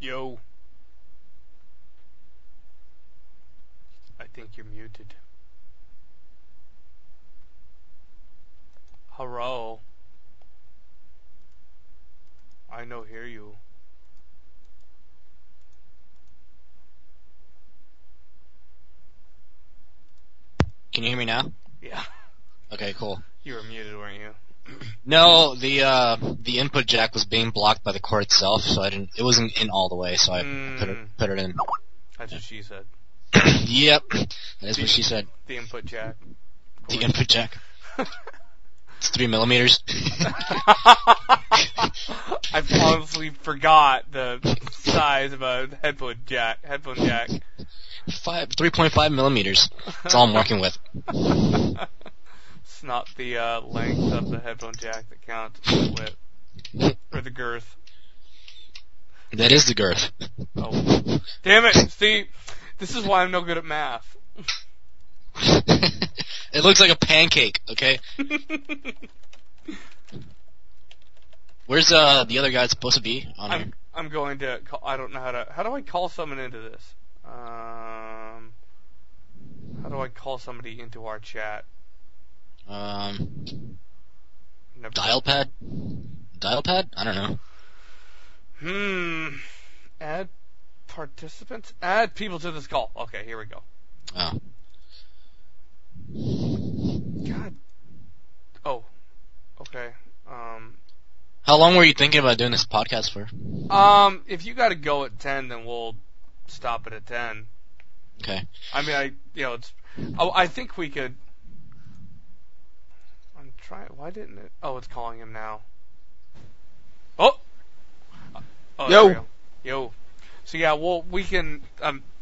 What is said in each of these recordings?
Yo. I think you're muted. Hello. I no hear you. Can you hear me now? Yeah. Okay, cool. You were muted, weren't you? No, the input jack was being blocked by the cord itself, so I didn't. It wasn't in all the way, so I put it in. That's what she said. Yep, that's what she said. The input jack. The input jack. It's 3 millimeters. I honestly forgot the size of a headphone jack. 3.5 millimeters. That's all I'm working with. It's not the length of the headphone jack that counts, it's the width. Or the girth. That is the girth. Oh. Damn it! See, this is why I'm no good at math. It looks like a pancake, okay? Where's the other guy supposed to be on here? I'm going to call, I don't know how do I call someone into this? How do I call somebody into our chat? Dial pad? Dial pad? I don't know. Add participants? Add people to this call. Okay, here we go. Oh. God. Oh. Okay. How long were you thinking about doing this podcast for? If you gotta go at 10, then we'll stop it at 10. Okay. I mean, I think we could. I'm trying. Why didn't it? Oh, it's calling him now. Oh. Yo. Yo. So yeah, we can.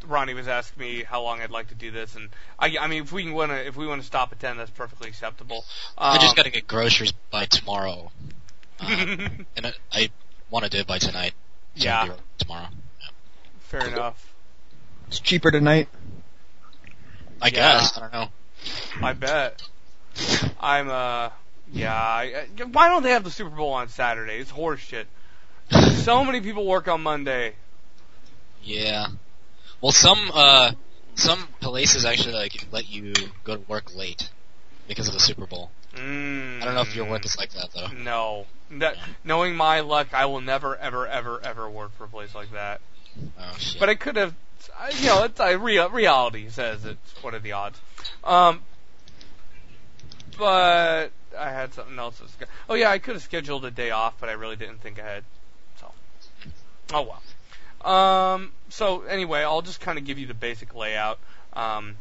Ronnie was asking me how long I'd like to do this, and I mean, if we want to stop at 10, that's perfectly acceptable. I just gotta get groceries by tomorrow, and I want to do it by tonight. So yeah. Tomorrow. Yeah. Fair enough. It's cheaper tonight. I guess. I don't know. I bet. Yeah. Why don't they have the Super Bowl on Saturday? It's horse shit. So many people work on Monday. Yeah. Well, some places actually let you go to work late because of the Super Bowl. I don't know if your work is like that though. No. Knowing my luck, I will never, ever, ever, ever work for a place like that. Oh shit. But I could have. It's reality says it's what are the odds. But I had something else. Oh yeah, I could have scheduled a day off, but I really didn't think ahead. So, oh well. So anyway, I'll just kind of give you the basic layout. I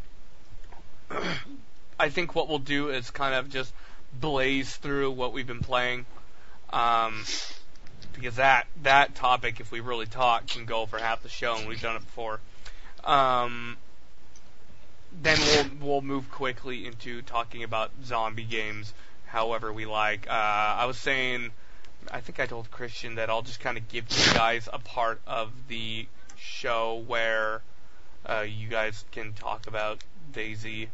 think what we'll do is kind of just blaze through what we've been playing. Because that topic, if we really talk, can go for half the show, and we've done it before. Then we'll move quickly into talking about zombie games, however we like. I was saying, I think I told Christian that I'll just kind of give you guys a part of the show where you guys can talk about DayZ,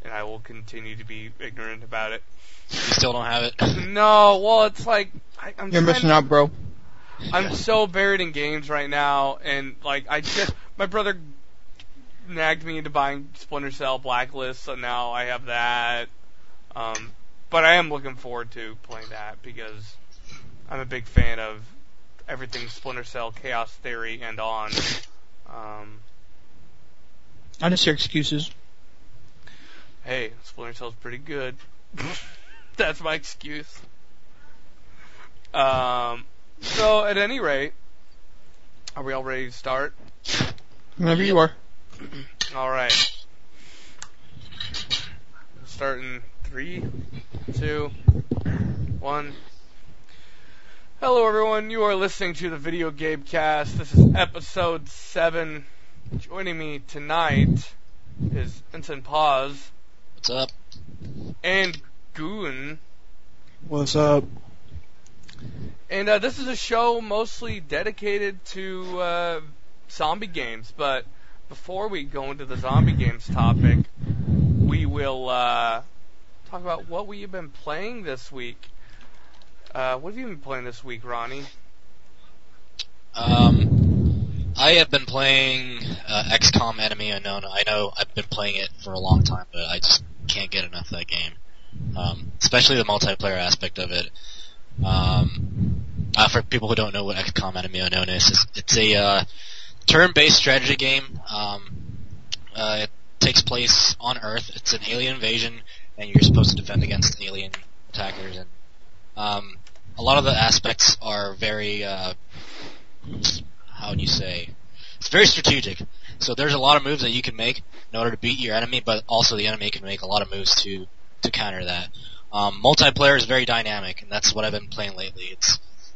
and I will continue to be ignorant about it. You still don't have it? No, well, it's like You're missing out, bro. I'm so buried in games right now, and my brother nagged me into buying Splinter Cell Blacklist, so now I have that. But I am looking forward to playing that because I'm a big fan of everything Splinter Cell, Chaos Theory, and on. I just hear excuses. Hey, Splinter Cell's pretty good. That's my excuse. So, at any rate, are we all ready to start? Whenever you are. Alright. Start in 3, 2, 1. Hello everyone, you are listening to the Video Gabecast. This is episode 7. Joining me tonight is Ensign Paz. What's up? And Goon. What's up? And this is a show mostly dedicated to zombie games, but before we go into the zombie games topic, we will talk about what we've been playing this week. What have you been playing this week, Ronnie? I have been playing XCOM Enemy Unknown. I know I've been playing it for a long time, but I just can't get enough of that game. Especially the multiplayer aspect of it. For people who don't know what XCOM Enemy Unknown is, it's a turn-based strategy game. It takes place on Earth. It's an alien invasion, and you're supposed to defend against alien attackers. And a lot of the aspects are very, how would you say? It's very strategic. So there's a lot of moves that you can make in order to beat your enemy, but also the enemy can make a lot of moves to counter that. Multiplayer is very dynamic, and that's what I've been playing lately.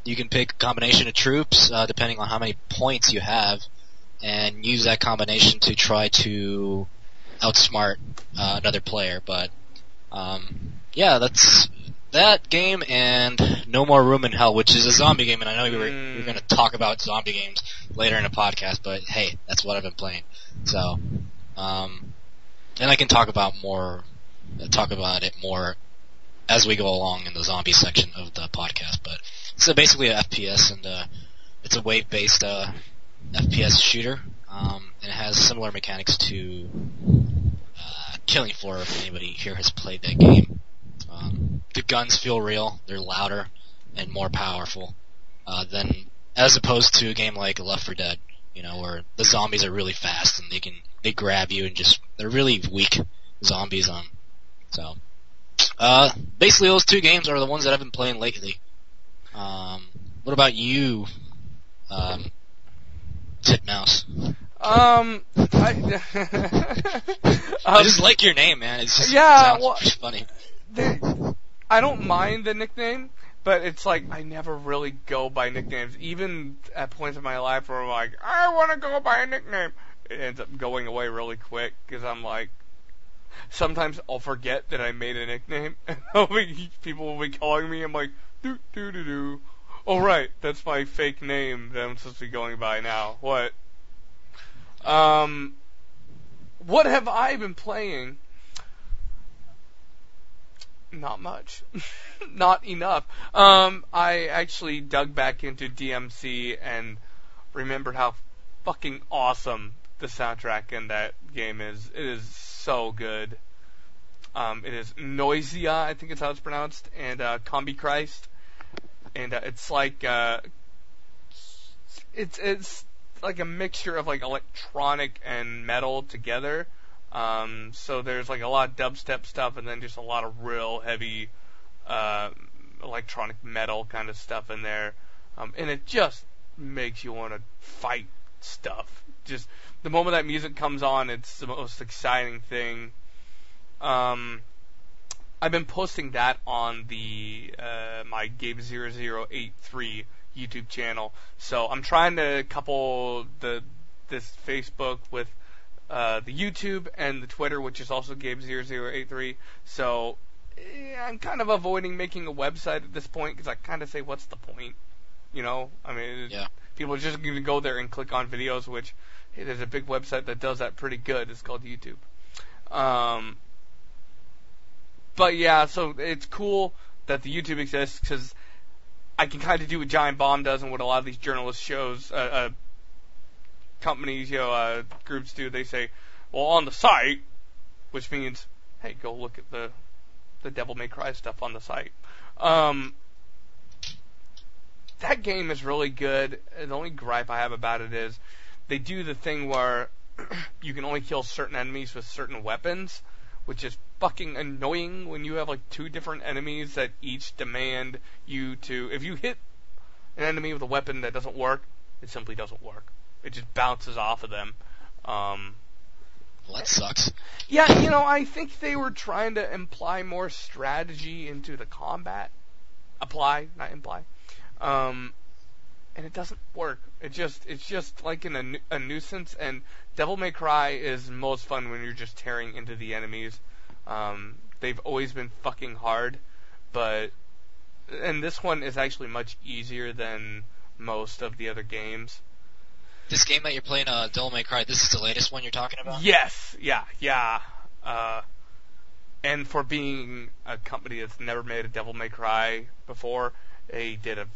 You can pick a combination of troops, depending on how many points you have, and use that combination to try to outsmart another player. But yeah, that's that game and No More Room in Hell, which is a zombie game, and I know you're going to talk about zombie games later in the podcast, but hey, that's what I've been playing. So, and I can talk about it more as we go along in the zombie section of the podcast. But it's basically a FPS, and it's a wave-based FPS shooter, and it has similar mechanics to Killing Floor, if anybody here has played that game. The guns feel real, they're louder and more powerful than as opposed to a game like Left 4 Dead, where the zombies are really fast and they grab you and they're really weak zombies. So basically those two games are the ones that I've been playing lately. What about you, Titmouse? I just like your name, man. It sounds funny. I don't mind the nickname, but it's like I never really go by nicknames. Even at points in my life where I'm like, I want to go by a nickname, it ends up going away really quick because I'm like, sometimes I'll forget that I made a nickname, and people will be calling me. I'm like, do. Oh right, that's my fake name that I'm supposed to be going by now. What? What have I been playing? Not much. Not enough. I actually dug back into DMC and remembered how fucking awesome the soundtrack in that game is. It is so good. It is Noisia, I think it's how it's pronounced, and Combi Christ. And it's like it's like a mixture of like electronic and metal together. So there's like a lot of dubstep stuff and then just a lot of real heavy electronic metal kind of stuff in there. And it just makes you want to fight stuff. Just the moment that music comes on, it's the most exciting thing. I've been posting that on the my Gabe0083 YouTube channel. So I'm trying to couple this Facebook with the YouTube and the Twitter, which is also Gabe0083. So I'm kind of avoiding making a website at this point because I kind of say, what's the point? I mean, people are just going to go there and click on videos, which hey, there's a big website that does that pretty good. It's called YouTube. But yeah, so it's cool that the YouTube exists because I can kind of do what Giant Bomb does and what a lot of these journalist shows, companies, groups do. They say, well, on the site, which means, hey, go look at the Devil May Cry stuff on the site. That game is really good. The only gripe I have about it is they do the thing where you can only kill certain enemies with certain weapons, which is fucking annoying when you have like two different enemies that each demand you to... If you hit an enemy with a weapon that doesn't work, it simply doesn't work. It just bounces off of them. Well, that sucks. Yeah, I think they were trying to imply more strategy into the combat. Apply, not imply. And it doesn't work. It's just like a nuisance. And Devil May Cry is most fun when you're just tearing into the enemies. They've always been fucking hard, and this one is actually much easier than most of the other games. This game that you're playing, Devil May Cry, this is the latest one you're talking about? Yes, yeah. And for being a company that's never made a Devil May Cry before, they did a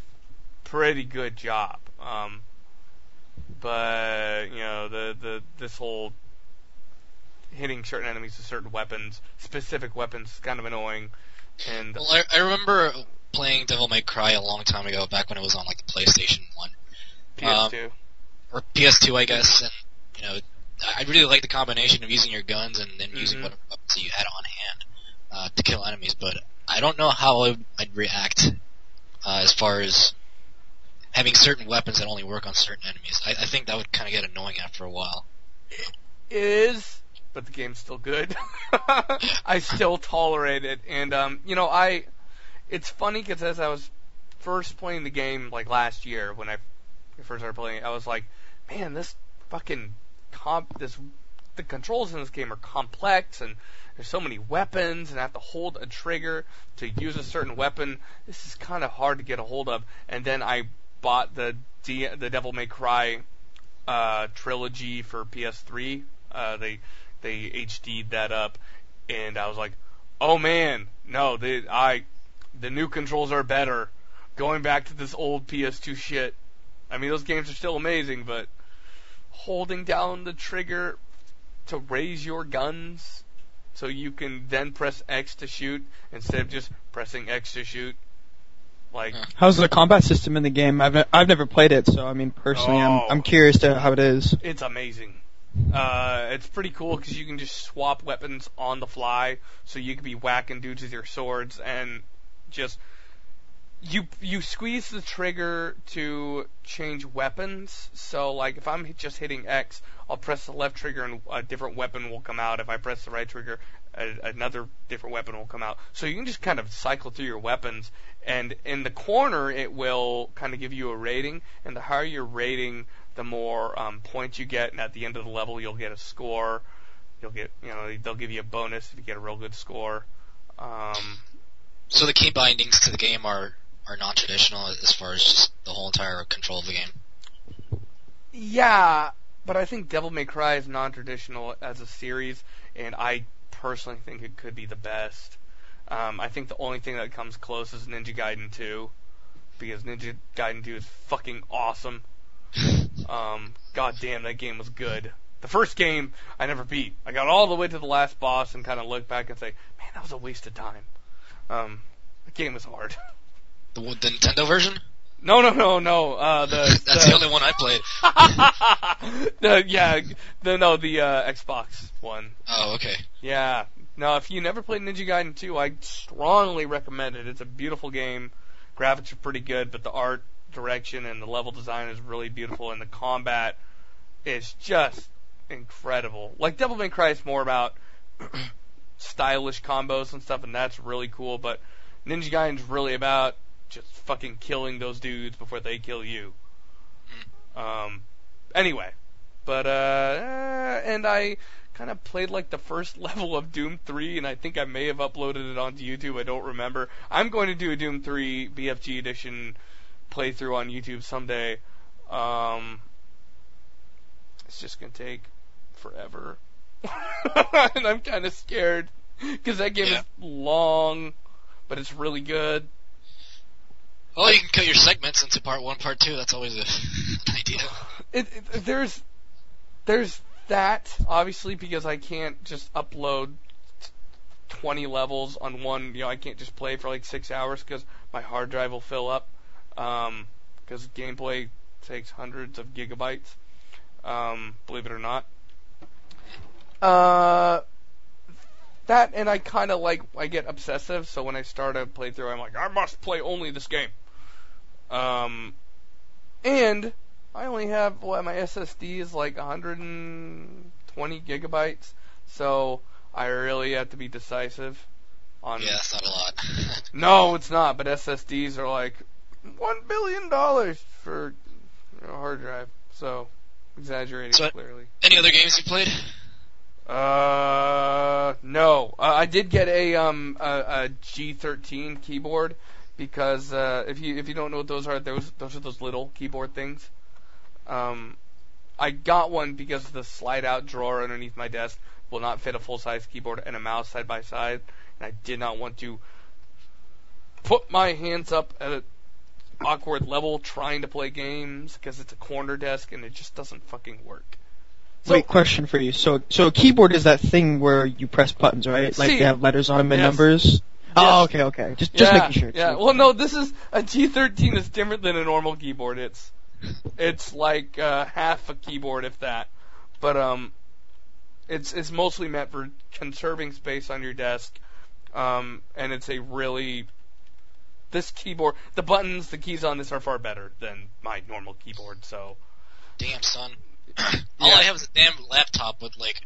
pretty good job. but this whole hitting certain enemies with certain weapons, specific weapons, is kind of annoying. And well, I remember playing Devil May Cry a long time ago, back when it was on like the PlayStation 1. PS2. Or PS2, I guess, and I really like the combination of using your guns and then using whatever weapons you had on hand to kill enemies, but I don't know how I'd react as far as having certain weapons that only work on certain enemies. I think that would kind of get annoying after a while. It is, but the game's still good. I still tolerate it, and it's funny because as I was first playing the game like last year when I first started playing it, I was like, man, this fucking the controls in this game are complex, and there's so many weapons, and I have to hold a trigger to use a certain weapon. This is kind of hard to get a hold of. And then I bought the Devil May Cry trilogy for PS3. They HD'd that up, and I was like, oh man, no, the new controls are better. Going back to this old PS2 shit. I mean, those games are still amazing, but holding down the trigger to raise your guns so you can then press X to shoot instead of just pressing X to shoot. Like, how's the combat system in the game? I've never played it, so I mean, personally, I'm curious to how it is. It's amazing. It's pretty cool because you can just swap weapons on the fly, so you can be whacking dudes with your swords and just you squeeze the trigger to change weapons. So like if I'm just hitting X, I'll press the left trigger and a different weapon will come out. If I press the right trigger, another different weapon will come out. So you can just kind of cycle through your weapons, and in the corner it will kind of give you a rating, and the higher your rating, the more points you get, and at the end of the level you'll get a score. You'll get, they'll give you a bonus if you get a real good score. So the key bindings to the game are non-traditional as far as just the whole entire control of the game? Yeah, but I think Devil May Cry is non-traditional as a series, and I personally think it could be the best. I think the only thing that comes close is Ninja Gaiden 2, because Ninja Gaiden 2 is fucking awesome. God damn, that game was good. The first game I never beat. I got all the way to the last boss and kind of look back and say, man, that was a waste of time. The game was hard. The Nintendo version? No. That's the only one I played. The Xbox one. Oh, okay. Yeah. No, if you never played Ninja Gaiden 2, I strongly recommend it. It's a beautiful game. Graphics are pretty good, but the art direction and the level design is really beautiful, and the combat is just incredible. Like, Devil May Cry is more about stylish combos and stuff, and that's really cool, but Ninja Gaiden's really about just fucking killing those dudes before they kill you. Anyway, but and I kind of played like the first level of Doom 3, and I think I may have uploaded it onto YouTube. I don't remember. I'm going to do a Doom 3 BFG edition playthrough on YouTube someday. It's just gonna take forever, and I'm kind of scared because that game is long, but it's really good. Well, you can cut your segments into part 1, part 2. That's always an idea. There's that, obviously, because I can't just upload 20 levels on one. I can't just play for like 6 hours because my hard drive will fill up. Because gameplay takes hundreds of gigabytes. Believe it or not. That, and I kind of I get obsessive, so when I start a playthrough, I'm like, I must play only this game. And I only have, my SSD is like 120 gigabytes, so I really have to be decisive on... Yeah, that's not a lot. No, it's not, but SSDs are like $1 billion for a hard drive, so exaggerating clearly. Any other games you played? No. I did get a G13 keyboard because if you don't know what those are, those are those little keyboard things. I got one because the slide-out drawer underneath my desk will not fit a full-size keyboard and a mouse side by side, and I did not want to put my hands up at awkward level trying to play games because it's a corner desk and it just doesn't fucking work. So, wait, question for you. So a keyboard is that thing where you press buttons, right? Like they have letters on them and numbers? Yes. Oh, okay. Just making sure. Yeah, well, no, this is, a G13 is different than a normal keyboard. It's like half a keyboard, if that. But it's mostly meant for conserving space on your desk, and it's a really, this keyboard, the buttons, the keys on this are far better than my normal keyboard. So, damn, son. All I have is a damn laptop with like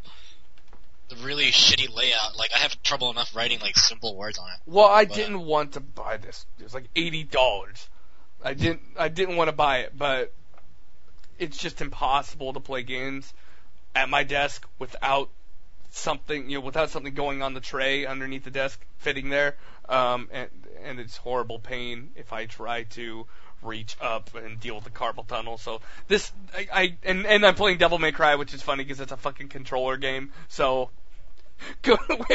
the really shitty layout. Like I have trouble enough writing like simple words on it. Well, I didn't want to buy this. It was like $80. I didn't want to buy it, but it's just impossible to play games at my desk without something, without something going on the tray underneath the desk, fitting there. And it's horrible pain if I try to reach up and deal with the carpal tunnel. So this, and I'm playing Devil May Cry, which is funny because it's a fucking controller game. So,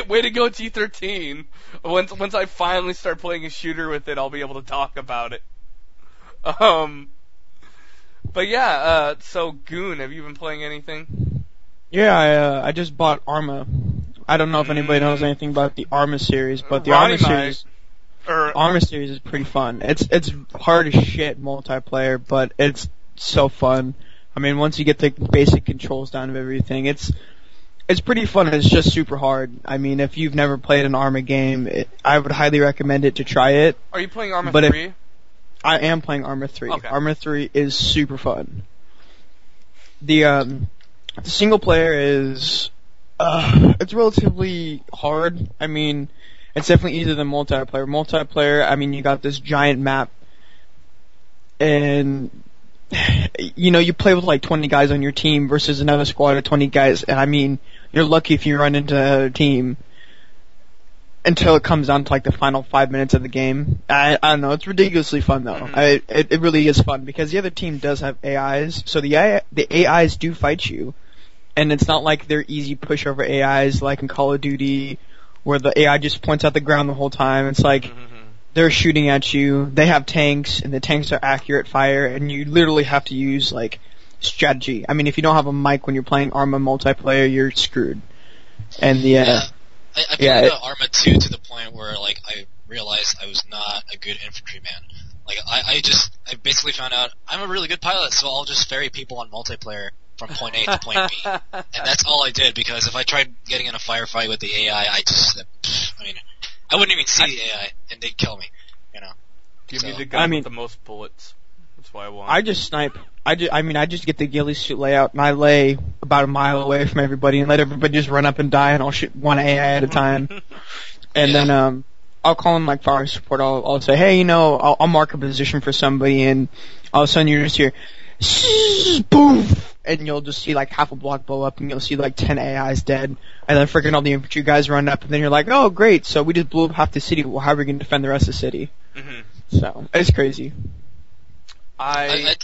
way to go, G13. Once I finally start playing a shooter with it, I'll be able to talk about it. But yeah, so Goon, have you been playing anything? Yeah, I just bought Arma. I don't know if anybody knows anything about the Arma series, but the Arma series. Arma series is pretty fun. It's hard as shit multiplayer, but it's so fun. I mean, once you get the basic controls down of everything, it's pretty fun. It's just super hard. I mean, if you've never played an Arma game, I would highly recommend it to try it. Are you playing Arma 3? I am playing Arma 3. Okay. Arma 3 is super fun. The single player is it's relatively hard. I mean, it's definitely easier than multiplayer. Multiplayer, I mean, you got this giant map, and you play with like 20 guys on your team versus another squad of 20 guys, and I mean, you're lucky if you run into another team until it comes down to like the final 5 minutes of the game. I don't know, it's ridiculously fun though. It really is fun because the other team does have AIs, so the AIs do fight you, and it's not like they're easy pushover AIs like in Call of Duty, where the AI just points out the ground the whole time. It's like they're shooting at you. They have tanks, and the tanks are accurate fire, and you literally have to use like strategy. I mean, if you don't have a mic when you're playing Arma multiplayer, you're screwed. And I played Arma 2 to the point where like I realized I was not a good infantryman. Like I basically found out I'm a really good pilot, so I'll just ferry people on multiplayer from point A to point B. And that's all I did, because if I tried getting in a firefight with the AI, I wouldn't even see the AI, and they'd kill me, Give me the gun with the most bullets. That's why I want. I just snipe. I just get the ghillie suit layout, and I lay about a mile away from everybody, and let everybody just run up and die, and I'll shoot one AI at a time. And then, I'll call in like fire support. I'll say, hey, I'll mark a position for somebody, and all of a sudden you just hear, boof! And you'll just see like half a block blow up, and you'll see like 10 AIs dead, and then freaking all the infantry guys run up, and then you're like, oh great, so we just blew up half the city. Well, how are we going to defend the rest of the city? So it's crazy. I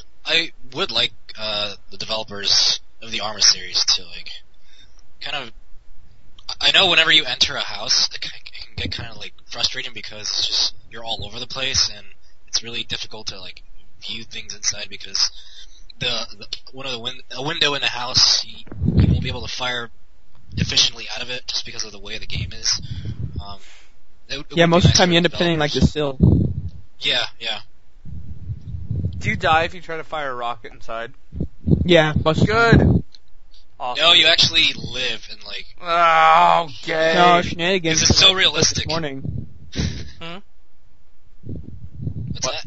would like the developers of the Arma series to like kind of. I know whenever you enter a house, it can get kind of like frustrating because it's just you're all over the place, and it's really difficult to like view things inside because a window in the house, you won't be able to fire efficiently out of it just because of the way the game is. Most of the time you end up hitting like the sill. Yeah. Do you die if you try to fire a rocket inside? Yeah, good. Awesome. No, you actually live in like. Oh, okay. No, shenanigans. Because it's so realistic. This morning. What's that?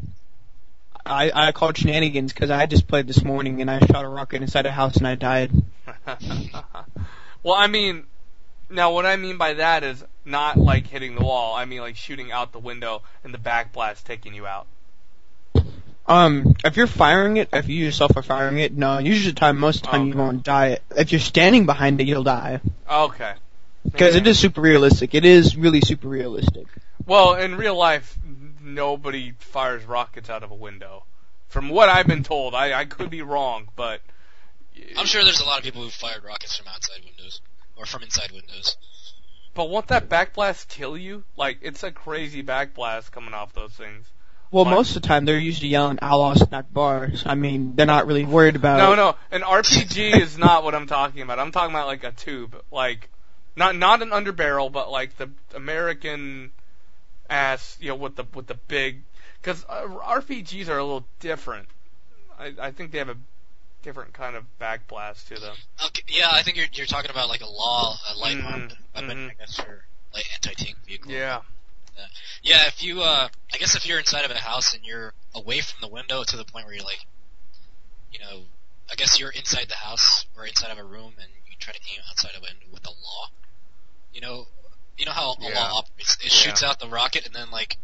I called shenanigans because I just played this morning and I shot a rocket inside a house and I died. Well, I mean, now what I mean by that is not like hitting the wall. I mean like shooting out the window and the backblast taking you out. If you're firing it, if you yourself are firing it, no. Usually most of the time you won't die. If you're standing behind it, you'll die. Okay. Because it is super realistic. It is really super realistic. Well, in real life, nobody fires rockets out of a window. From what I've been told, I could be wrong, but I'm sure there's a lot of people who fired rockets from outside windows or from inside windows. But won't that backblast kill you? Like, it's a crazy backblast coming off those things. Well, What? most of the time they're usually yelling Allah snack bars. I mean, they're not really worried about. No, an RPG is not what I'm talking about. I'm talking about like a tube, like not an underbarrel, but like the American ass, with the big. Because RPGs are a little different. I think they have a different kind of backblast to them. Okay, yeah, I think you're talking about like a light armed weapon, I guess, for like anti-tank vehicle. Yeah. Yeah, if you, I guess if you're inside of a house and you're away from the window to the point where you're like, I guess you're inside the house or inside of a room and you try to aim outside of it with a law. You know how a law operates. It shoots out the rocket and then like,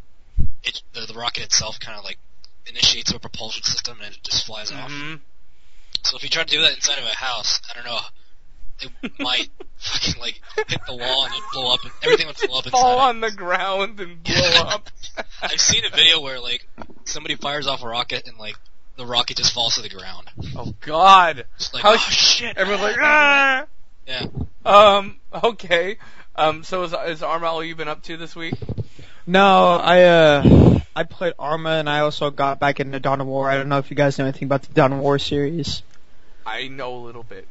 the rocket itself kind of like initiates a propulsion system and it just flies off. So if you try to do that inside of a house, I don't know, it might fucking like hit the wall and you'd blow up and everything would blow up inside. Fall on the ground and blow up. I've seen a video where like somebody fires off a rocket and like the rocket just falls to the ground. Oh God! Just like, How shit! Everyone's like, ah! Yeah. Okay. So is Arma all you've been up to this week? No, I played Arma and I also got back into Dawn of War. I don't know if you guys know anything about the Dawn of War series. I know a little bit.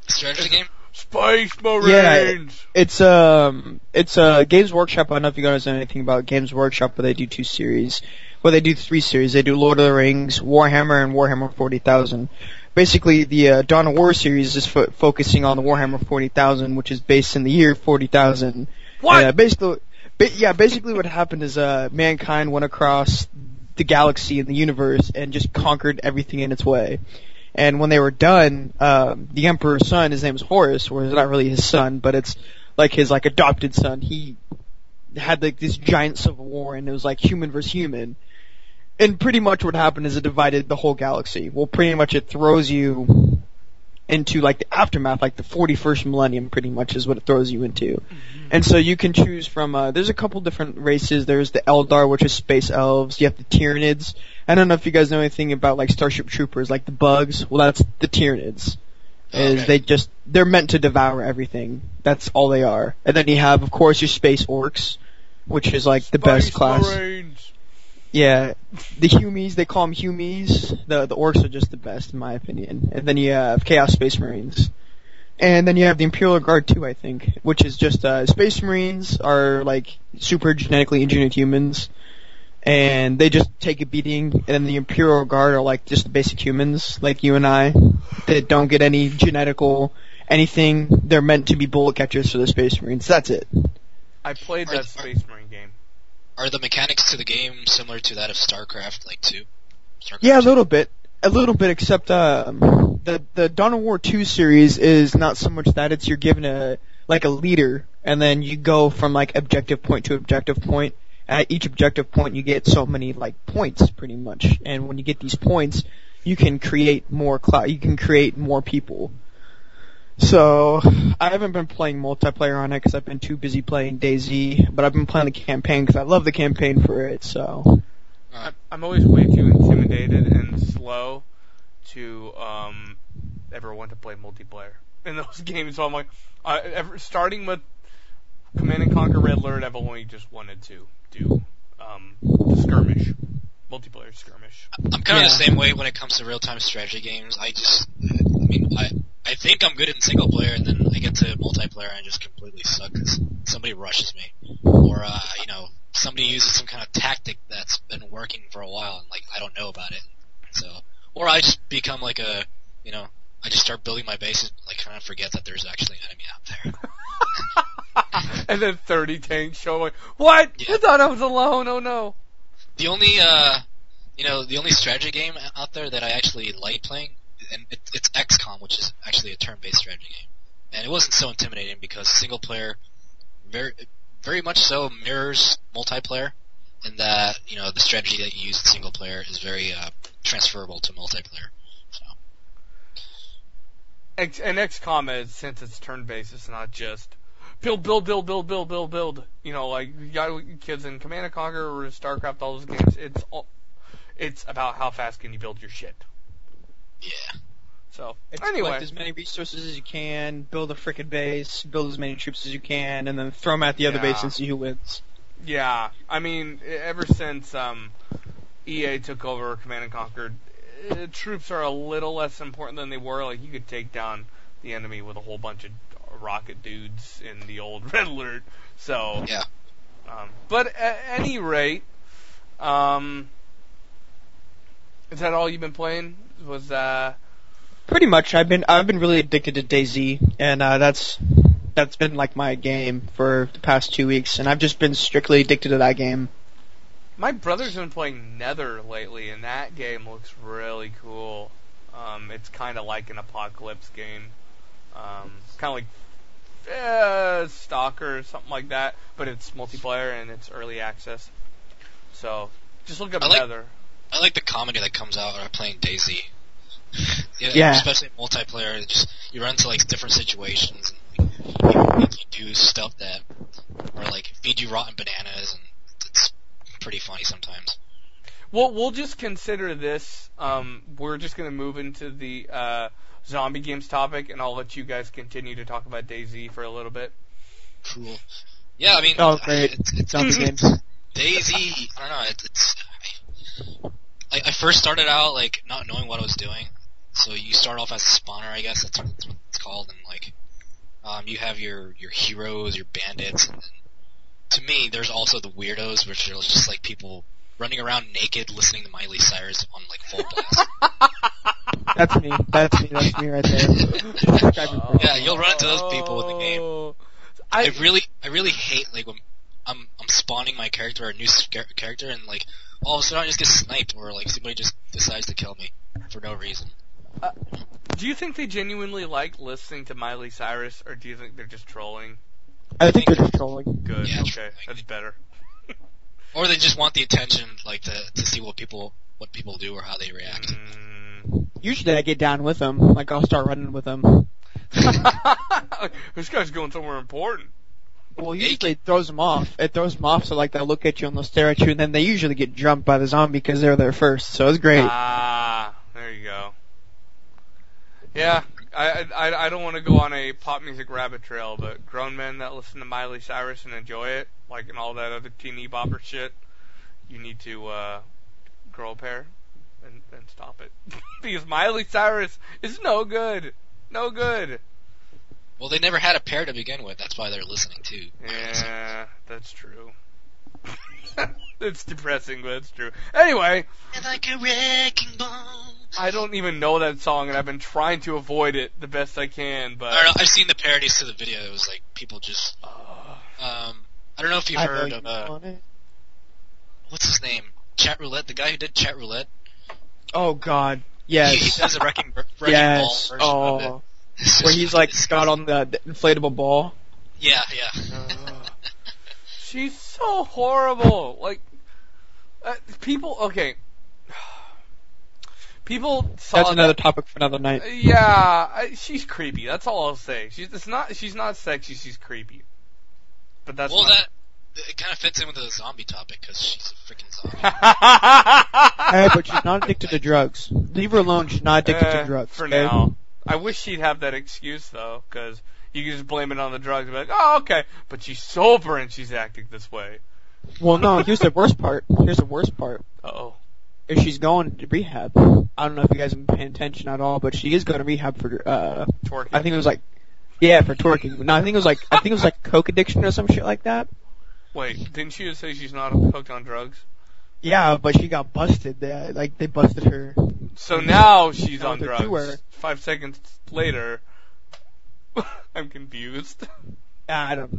Strategy game? Space Marines! Yeah, it's Games Workshop. I don't know if you guys know anything about Games Workshop, but they do 2 series. Well, they do 3 series. They do Lord of the Rings, Warhammer, and Warhammer 40,000. Basically, the Dawn of War series is focusing on the Warhammer 40,000, which is based in the year 40,000. What? Basically what happened is mankind went across the galaxy and the universe and just conquered everything in its way. And when they were done, the Emperor's son, his name is Horus, or it's not really his son, but it's like his adopted son. He had like this giant civil war, and it was like human versus human. And pretty much what happened is it divided the whole galaxy. Well, pretty much it throws you into like the aftermath, like the 41st millennium, pretty much is what it throws you into. And so you can choose from, there's a couple different races. There's the Eldar, which is space elves. You have the Tyranids. I don't know if you guys know anything about like Starship Troopers, like the bugs. Well, that's the Tyranids. They're meant to devour everything. That's all they are. And then you have, of course, your space orcs, which is like the best class. Marines. Yeah, the Humies, they call them Humies. The orcs are just the best, in my opinion. And then you have Chaos Space Marines. And then you have the Imperial Guard too, I think, which is just, Space Marines are like super genetically engineered humans. And they just take a beating, and then the Imperial Guard are like just the basic humans, like you and I, that don't get any genetical anything. They're meant to be bullet catchers for the Space Marines. That's it. I played that Space Marine game. Are the mechanics to the game similar to that of StarCraft, like 2? Yeah, a little bit, except the Dawn of War 2 series is not so much that, it's you're given a leader, and then you go from like objective point to objective point. At each objective point, you get so many like points, pretty much. And when you get these points, you can create more you can create more people. So I haven't been playing multiplayer on it because I've been too busy playing DayZ, but I've been playing the campaign because I love the campaign for it. So I'm always way too intimidated and slow to ever want to play multiplayer in those games. So I'm like, starting with Command and Conquer Red Alert, I've only just wanted to do skirmish, multiplayer skirmish. I'm kind of the same way when it comes to real-time strategy games. I think I'm good in single player, and then I get to multiplayer and I just completely suck because somebody rushes me, or somebody uses some kind of tactic that's been working for a while, and like I don't know about it. So, or I just become like I just start building my base and like kind of forget that there's actually an enemy out there. And then 30 tanks show like, what? Yeah. I thought I was alone. Oh no. The only the only strategy game out there that I actually like playing, and it's XCOM, which is actually a turn-based strategy game. And it wasn't so intimidating because single player very much so mirrors multiplayer, in that, the strategy that you use in single player is very transferable to multiplayer. So. And XCOM is, since it's turn-based, it's not just build. Like you got kids in Command and Conquer or StarCraft, all those games. It's about how fast can you build your shit. Yeah. So anyway, collect as many resources as you can, build a frickin' base, build as many troops as you can, and then throw them at the other base and see who wins. Yeah, I mean, ever since EA took over Command and Conquer, troops are a little less important than they were. Like, you could take down the enemy with a whole bunch of rocket dudes in the old Red Alert. So, Yeah. But at any rate, is that all you've been playing? Was Pretty much. I've been really addicted to DayZ, and that's been like my game for the past 2 weeks, and I've just been strictly addicted to that game. my brother's been playing Nether lately, and that game looks really cool. It's kind of like an apocalypse game. Kind of like Stalker or something like that, but it's multiplayer and it's early access. So, just look up Nether. I like the comedy that comes out when I'm playing DayZ. Yeah. Especially multiplayer. You run into like different situations and like, make you do stuff that, or like feed you rotten bananas, and it's pretty funny sometimes. Well, we'll just consider this. We're just going to move into the zombie games topic, and I'll let you guys continue to talk about DayZ for a little bit. Cool. Yeah, I mean, Oh, great. It's Zombie games. DayZ. I don't know. I first started out like not knowing what I was doing. So you start off as a spawner, I guess that's what it's called, and like you have your heroes, your bandits, and then, to me, there's also the weirdos, which are just like people running around naked, listening to Miley Cyrus on like full blast. That's me. That's me right there. Yeah, you'll run into those people in the game. I really hate like when I'm spawning my character or a new character, and like all of a sudden I just get sniped, or like somebody just decides to kill me for no reason. Do you think they genuinely like listening to Miley Cyrus, or do you think they're just trolling? I think they're just trolling. Good, Yeah, okay, trolling. that's better. Or they just want the attention, like to see what people do or how they react. Usually I get down with them. Like, I'll start running with them. This guy's going somewhere important. Well, usually it throws them off. It throws them off, so like they'll look at you and they'll stare at you, and then they usually get jumped by the zombie because they're there first. So it's great. There you go. Yeah, I don't want to go on a pop music rabbit trail, but grown men that listen to Miley Cyrus and enjoy it, like and all that other teeny bopper shit, you need to grow a pair and stop it. Because Miley Cyrus is no good. No good. Well, they never had a pair to begin with. That's why they're listening too. Yeah, that's true. It's depressing, but it's true. Anyway. Like a wrecking ball. I don't even know that song, and I've been trying to avoid it the best I can, but... I don't know, I've seen the parodies to the video. It was like people just... I don't know if you've heard of... what's his name? Chat Roulette? The guy who did Chat Roulette? Oh, God. Yes. He does a wrecking ball Yes. version Oh. of it. Where he's like got on the inflatable ball. Yeah. She's so horrible. Like, people... Okay. People saw That's another topic for another night. Yeah, she's creepy. That's all I'll say. She's not sexy. She's creepy. But that's it kind of fits in with the zombie topic because she's a freaking zombie. Hey, but she's not addicted to drugs. Leave her alone. She's not addicted to drugs. For okay? now. I wish she'd have that excuse though, because you can just blame it on the drugs and be like, oh, okay. But she's sober and she's acting this way. Well, no. Here's the worst part. Uh-oh. Is she's going to rehab. I don't know if you guys have been paying attention at all, but she is going to rehab for Twerking. I think it was like, yeah, for twerking. No, I think it was like coke addiction or some shit like that. Wait, didn't she just say she's not hooked on drugs? Yeah, but she got busted. They busted her. So now she's on They threw her. drugs. 5 seconds later, I'm confused. I don't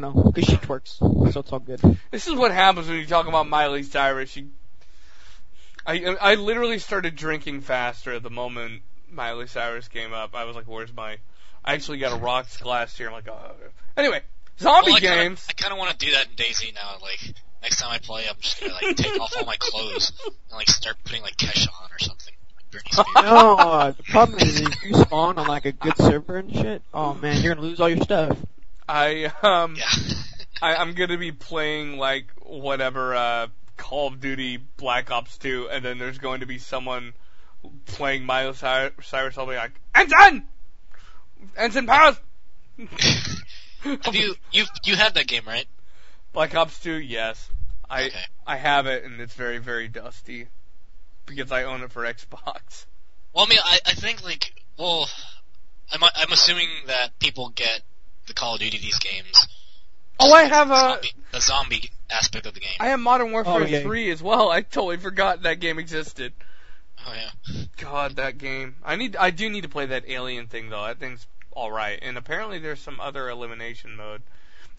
know. Because she twerks, so it's all good. This is what happens when you talk about Miley Cyrus. I literally started drinking faster the moment Miley Cyrus came up. I was like, where's my... I actually got a rocks glass here. I'm like, oh. Anyway, zombie games. I kind of want to do that in DayZ now. Like, next time I play, I'm just going to like take off all my clothes and like start putting like Kesha on or something. Like Britney Spears. No, the problem is if you spawn on like a good server and shit, oh man, you're going to lose all your stuff. Yeah. I'm gonna be playing like whatever Call of Duty Black Ops 2, and then there's going to be someone playing Miley Cyrus. I'll be like, Ensign Powers. You had that game, right? Black Ops 2, yes. I have it, and it's very, very dusty because I own it for Xbox. Well, I mean, I think I'm assuming that people get the Call of Duty these games. Oh, I have the zombie aspect of the game. I have Modern Warfare 3 as well. I totally forgot that game existed. Oh yeah. God, that game. I do need to play that alien thing though. That thing's alright. And apparently there's some other elimination mode.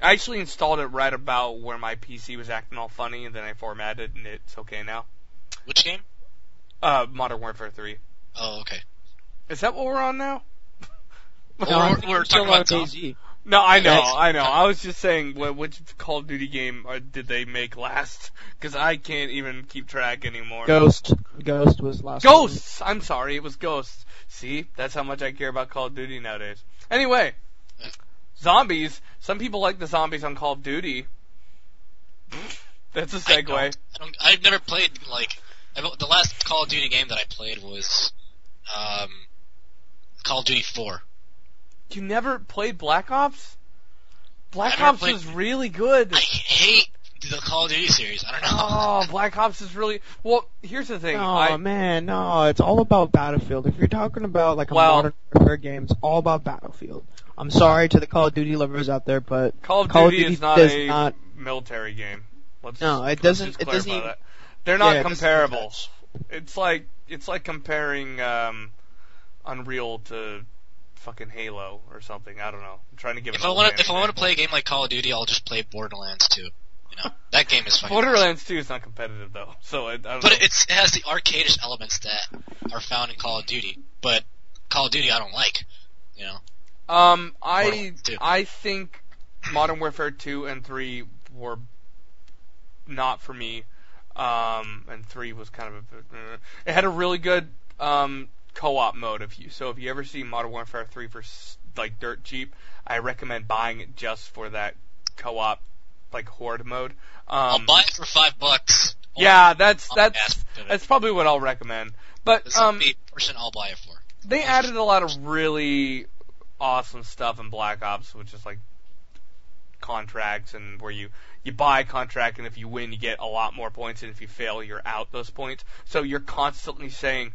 I actually installed it right about where my PC was acting all funny, and then I formatted, and it's okay now. Which game? Modern Warfare 3. Oh, okay. Is that what we're on now? No, we're talking about DayZ. No, I know. I was just saying, which Call of Duty game did they make last? Because I can't even keep track anymore. Ghost was last. Ghosts! I'm sorry, it was Ghosts. See? That's how much I care about Call of Duty nowadays. Anyway, zombies. Some people like the zombies on Call of Duty. That's a segue. I've never played, the last Call of Duty game that I played was, Call of Duty 4. You never played Black Ops? Black Ops was really good. I hate the Call of Duty series. I don't know. Oh, Black Ops is really... Well, here's the thing. No, it's all about Battlefield. If you're talking about a Modern Warfare game, it's all about Battlefield. I'm sorry to the Call of Duty lovers out there, but Call of Duty is not a military game. It doesn't. It doesn't even, that. They're not comparable. It's like comparing Unreal to fucking Halo or something. I don't know. I'm trying to give If I want to play a game like Call of Duty, I'll just play Borderlands 2. That game is fucking Borderlands 2 is not competitive though, so I don't know. It has the arcadish elements that are found in Call of Duty, but Call of Duty I don't like. I think Modern Warfare 2 and 3 were not for me. And 3 was kind of it had a really good co-op mode. If you ever see Modern Warfare 3 for dirt cheap, I recommend buying it just for that co-op horde mode. I'll buy it for $5. Yeah, that's probably what I'll recommend. But this is the person I'll buy it for. They added a lot of really awesome stuff in Black Ops, which is contracts, and where you buy a contract, and if you win, you get a lot more points, and if you fail, you're out those points. So you're constantly saying,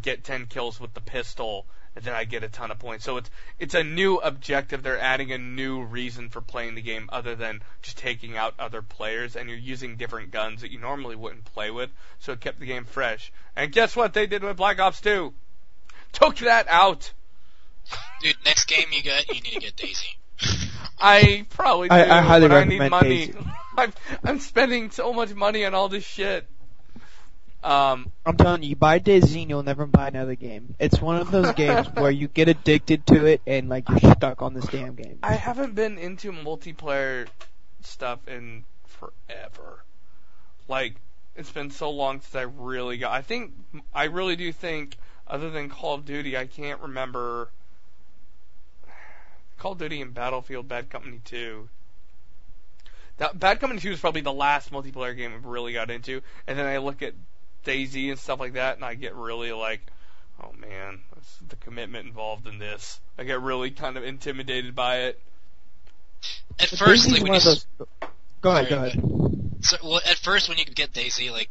get 10 kills with the pistol, and then I get a ton of points. So it's a new objective. They're adding a new reason for playing the game other than just taking out other players, and you're using different guns that you normally wouldn't play with, so it kept the game fresh. And guess what they did with Black Ops 2? Took that out! Dude, next game you need to get DayZ. I probably do, I highly but I need recommend money. DayZ. I'm spending so much money on all this shit. I'm telling you buy DayZ and you'll never buy another game. It's one of those games where you get addicted to it and you're stuck on this damn game. I haven't been into multiplayer stuff in forever. It's been so long since I really got... I really do think, other than Call of Duty, I can't remember... Call of Duty and Battlefield Bad Company 2. Bad Company 2 is probably the last multiplayer game I've really got into, and then I look at DayZ and stuff like that, and I get really oh man, that's the commitment involved in this. I get really kind of intimidated by it. At first, Go ahead. So, at first, when you get DayZ,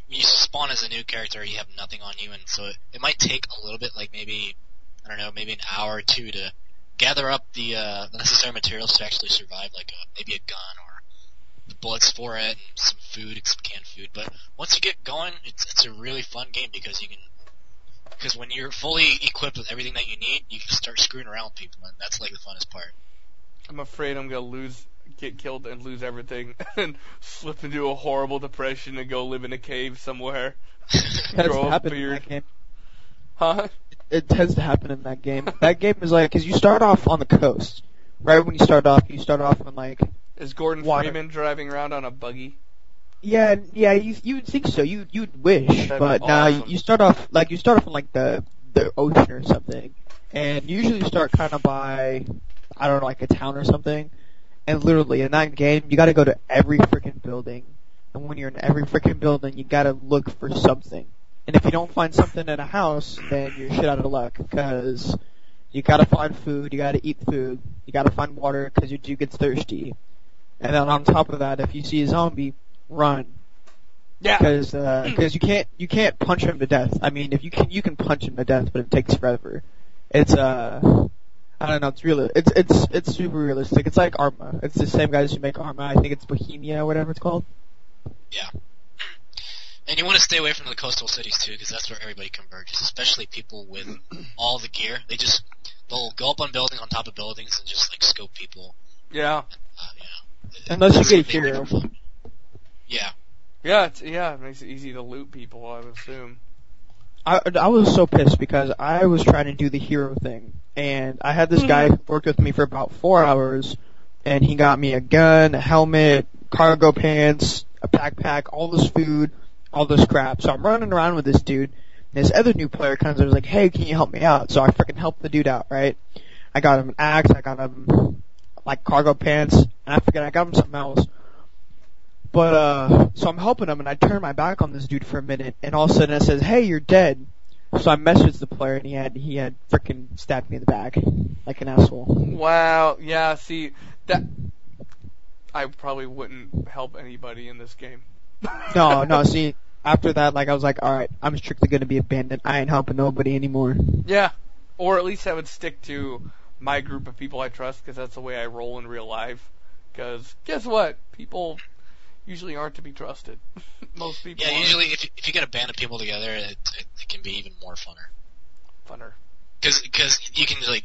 you spawn as a new character, you have nothing on you, and so it might take a little bit, maybe an hour or two to gather up the necessary materials to actually survive, maybe a gun or the bullets for it and some food, some canned food. But once you get going, it's a really fun game because when you're fully equipped with everything that you need, you can start screwing around with people, and that's the funnest part. I'm afraid I'm gonna get killed and lose everything, and slip into a horrible depression and go live in a cave somewhere. Grow a beard. Huh? It tends to happen in that game. That game is because you start off on the coast. Right when you start off in Is Gordon water. Freeman driving around on a buggy? Yeah, you would think so. You'd wish, but now you start off in the ocean or something, and usually you start kind of by a town or something. And literally in that game, you got to go to every freaking building, and when you're in every freaking building, you got to look for something. And if you don't find something in a house, then you're shit out of luck, because you gotta find food, you gotta eat food, you gotta find water, because your dude gets thirsty. And then on top of that, if you see a zombie, run. Yeah. Because you can't punch him to death. I mean, if you can punch him to death, but it takes forever. It's I don't know. It's super realistic. It's like Arma. It's the same guys who make Arma. I think it's Bohemia, whatever it's called. Yeah. And you want to stay away from the coastal cities too, because that's where everybody converges, especially people with all the gear. They'll go up on buildings, on top of buildings, and just like scope people. Yeah. Unless you get a hero. Yeah. Yeah, it makes it easy to loot people, I would assume. I was so pissed because I was trying to do the hero thing, and I had this guy who worked with me for about 4 hours, and he got me a gun, a helmet, cargo pants, a backpack, all this food, all this crap. So I'm running around with this dude, and this other new player comes and was like, hey, can you help me out? So I freaking helped the dude out, right? I got him an axe, I got him, like, cargo pants, and I got him something else. But, so I'm helping him, and I turn my back on this dude for a minute, and all of a sudden it says, hey, you're dead. So I messaged the player, and he had freaking stabbed me in the back, like an asshole. Wow, yeah, see, that, I probably wouldn't help anybody in this game. No, see, after that, like, I was like, alright, I'm strictly gonna be a bandit, I ain't helping nobody anymore. Yeah, or at least I would stick to my group of people I trust, because that's the way I roll in real life. Because, guess what? People usually aren't to be trusted. Most people aren't. Usually if you get a band of people together, it can be even more funner. Because you can like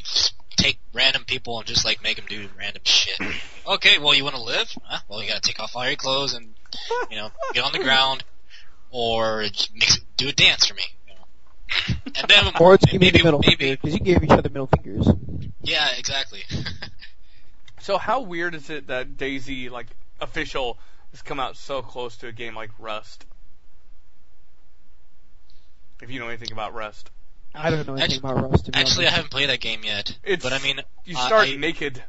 take random people and just like make them do random shit. Okay, well you want to live? Huh? Well you gotta take off all your clothes and get on the ground, or do a dance for me. And then or it's give me the middle finger, because you gave each other middle fingers. Yeah, exactly. So how weird is it that DayZ, like, official, has come out so close to a game like Rust? If you know anything about Rust. I don't know anything about Rust. Actually, I haven't played that game yet. But I mean, you start naked.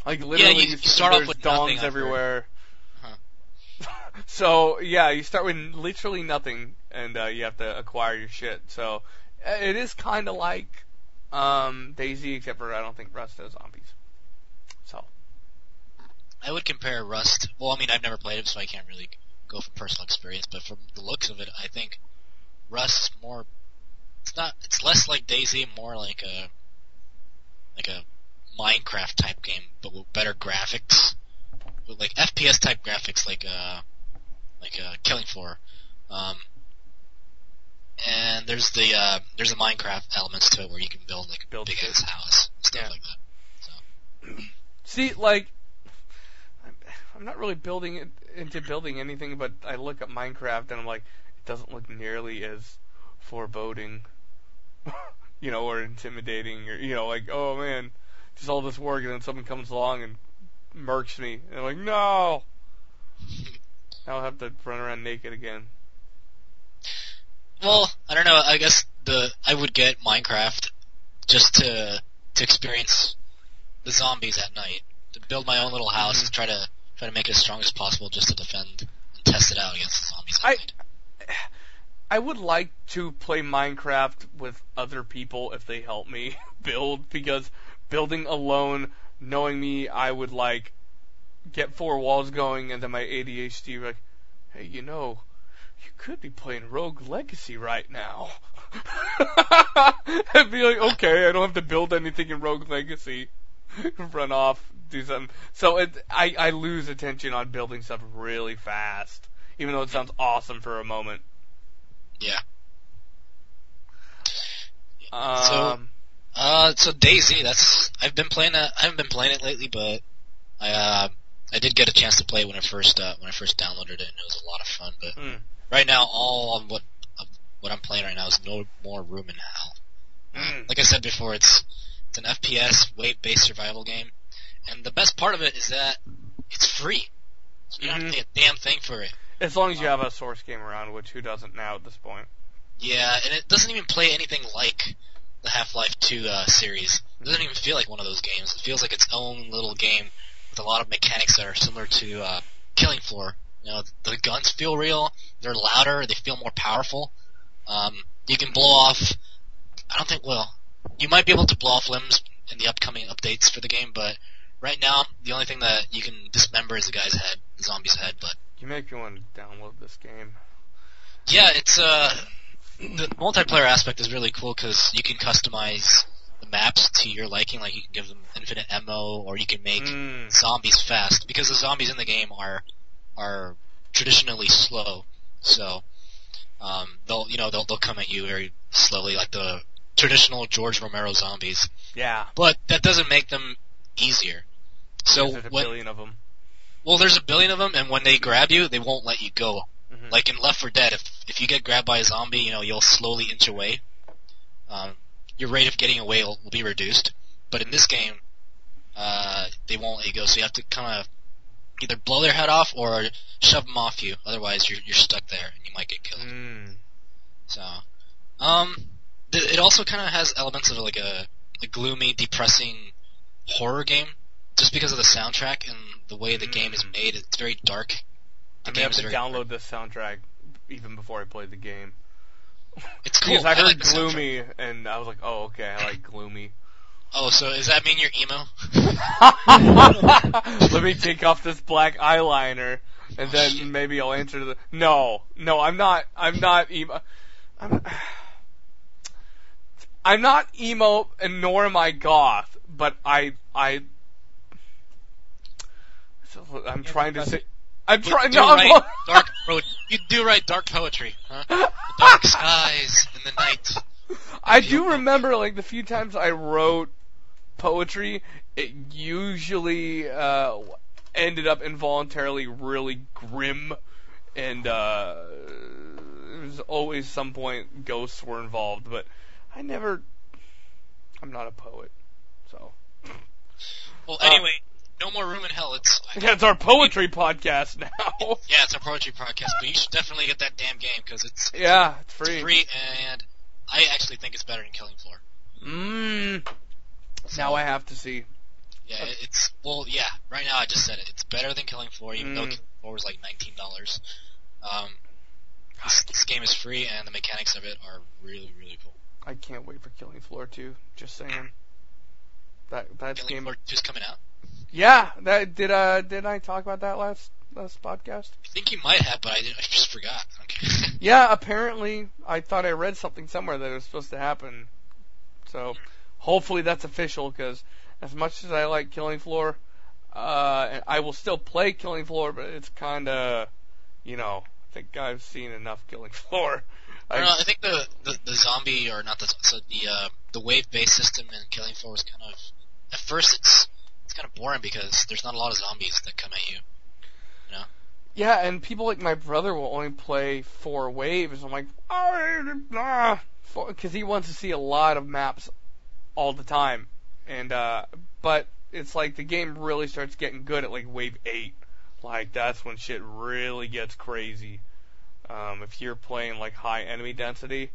Like literally, you start off with dongs everywhere. So yeah, you start with literally nothing, and you have to acquire your shit. So it is kind of like DayZ, except for I don't think Rust has zombies. So I would compare Rust. Well, I mean, I've never played it, so I can't really go from personal experience. But from the looks of it, I think Rust's more. It's less like DayZ, more like a Minecraft type game, but with better graphics, with like FPS type graphics, like Killing Floor. And there's the Minecraft elements to it where you can build like a big ass house and stuff like that. So see, like, I'm not really into building anything, but I look at Minecraft and I'm like, it doesn't look nearly as foreboding, or intimidating, or like, oh man, just all this work, and then someone comes along and murks me, and I'm like, no, I'll have to run around naked again. Well, I don't know. I guess I would get Minecraft just to experience the zombies at night, to build my own little house and try to make it as strong as possible, just to defend and test it out against the zombies at night. I would like to play Minecraft with other people if they help me build, because building alone, knowing me, I would like get 4 walls going, and then my ADHD would like, hey, you could be playing Rogue Legacy right now. I'd be like, okay, I don't have to build anything in Rogue Legacy. Run off, do something. So I lose attention on building stuff really fast, even though it sounds awesome for a moment. Yeah. So DayZ, I've been playing that. I haven't been playing it lately, but I did get a chance to play it when I first downloaded it, and it was a lot of fun. But right now, all on what I'm playing right now is No More Room in Hell. Like I said before, it's an FPS wave-based survival game, and the best part of it is that it's free. So you don't have to pay a damn thing for it. As long as you have a source game around, which who doesn't now at this point? Yeah, and it doesn't even play anything like the Half-Life 2 series. It doesn't even feel like one of those games. It feels like its own little game with a lot of mechanics that are similar to Killing Floor. The guns feel real. They're louder. They feel more powerful. You can blow off. You might be able to blow off limbs in the upcoming updates for the game, but Right now, the only thing that you can dismember is the guy's head, the zombie's head. But You make me want to download this game. yeah, it's the multiplayer aspect is really cool because you can customize the maps to your liking. Like you can give them infinite ammo, or you can make zombies fast because the zombies in the game are traditionally slow. So they'll come at you very slowly, like the traditional George Romero zombies. Yeah. But that doesn't make them easier. So There's a billion of them. Well, there's a billion of them, and when they grab you, they won't let you go. Mm-hmm. Like in Left 4 Dead, if you get grabbed by a zombie, you'll slowly inch away. Your rate of getting away will be reduced. But in this game, they won't let you go, so you have to kind of either blow their head off or shove them off you. Otherwise, you're stuck there, and you might get killed. So, it also kind of has elements of like a gloomy, depressing horror game, just because of the soundtrack and the way the game is made. It's very dark. I may have to download the soundtrack even before I played the game. It's cool. Because I heard like gloomy, and I was like, oh, okay, I like gloomy. Oh, so does that mean you're emo? Let me take off this black eyeliner, and then maybe I'll answer the... No, I'm not emo. I'm not emo, and nor am I goth, but I'm trying to say... I'm trying... No, You do write dark poetry, huh? The dark skies in the night. I do remember, like, the few times I wrote poetry, it usually ended up involuntarily really grim, and there was always some point ghosts were involved, but I'm not a poet, so. Well, anyway, no more room in hell. It's our poetry podcast now. Yeah, it's our poetry podcast, but you should definitely get that damn game, because it's free. It's free, and I actually think it's better than Killing Floor. So, now I have to see. Yeah, right now I just said it. It's better than Killing Floor, even though Killing Floor was like $19. This game is free, and the mechanics of it are really, really cool. I can't wait for Killing Floor 2, just saying. That's Killing Floor 2's coming out? Yeah, did I talk about that last podcast? I think you might have, but I just forgot. Okay. Yeah, apparently I thought I read something somewhere that it was supposed to happen. So hopefully that's official, because as much as I like Killing Floor, I will still play Killing Floor, but it's kind of, I think I've seen enough Killing Floor. I don't know, I think the zombie, or not the wave-based system in Killing Floor was kind of, at first it's kind of boring because there's not a lot of zombies that come at you. Yeah, and people like my brother will only play 4 waves. I'm like, because he wants to see a lot of maps all the time. And but it's like the game really starts getting good at like wave 8. Like that's when shit really gets crazy. If you're playing like high enemy density,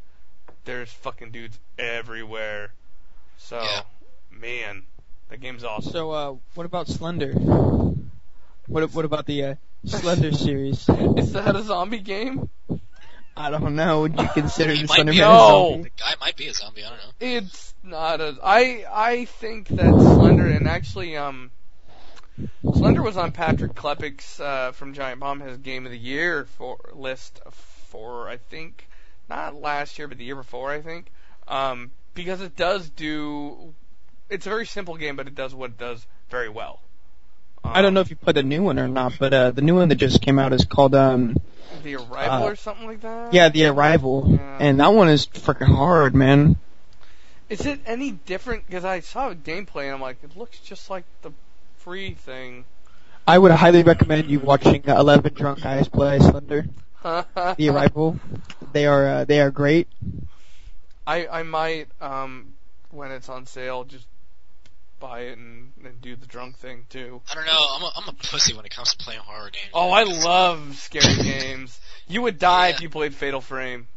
there's fucking dudes everywhere. So, man, that game's awesome. So, what about Slender? What about the Slender series? Is that a zombie game? I don't know. Would you consider the Slender Man a zombie? The guy might be a zombie. I don't know. It's not a. I think that Slender, and actually Slender was on Patrick Klepek's from Giant Bomb, his Game of the Year list for I think not last year but the year before, I think, because it does do. It's a very simple game, but it does what it does very well. I don't know if you played the new one or not, but the new one that just came out is called The Arrival or something like that? Yeah, The Arrival. Yeah. And that one is freaking hard, man. Is it any different? Because I saw gameplay and I'm like, it looks just like the free thing. I would highly recommend you watching 11 drunk guys play Slender. The Arrival. They are great. I might, when it's on sale, just buy it and do the drunk thing too. I don't know. I'm a pussy when it comes to playing horror games. Oh, I love scary games. You would die if you played Fatal Frame.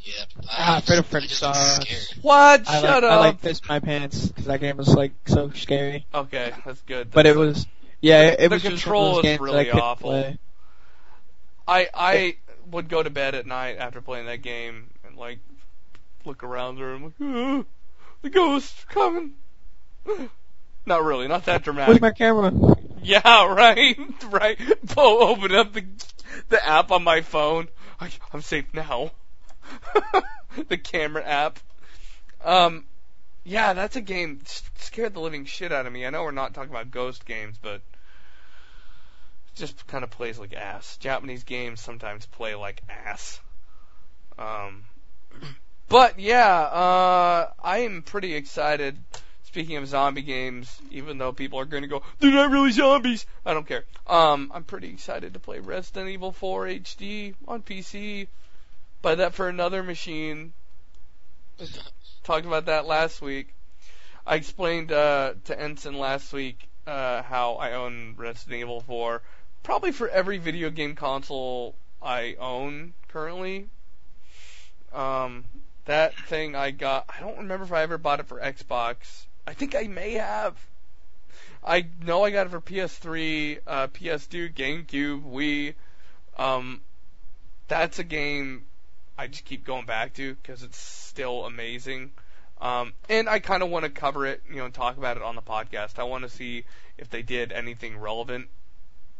Yeah. Fatal Frame sucks. What? Shut up. I like pissed my pants because that game was like so scary. Okay, that's good. But it was, it was the control is really awful. Play. I would go to bed at night after playing that game and like look around the room like, the ghost's coming. Not really, not that dramatic. Where's my camera? Yeah, right, right. Open up the app on my phone. I'm safe now. The camera app. Yeah, that's a game scared the living shit out of me. I know we're not talking about ghost games, but it just kind of plays like ass. Japanese games sometimes play like ass. But yeah, I am pretty excited. Speaking of zombie games, even though people are going to go, they're not really zombies. I don't care. I'm pretty excited to play Resident Evil 4 HD on PC. Buy that for another machine. Talked about that last week. I explained to Ensign last week how I own Resident Evil 4. Probably for every video game console I own currently. That thing I got, I don't remember if I ever bought it for Xbox. I think I may have. I know I got it for PS3, PS2, GameCube, Wii. That's a game I just keep going back to because it's still amazing. And I kind of want to cover it, and talk about it on the podcast. I want to see if they did anything relevant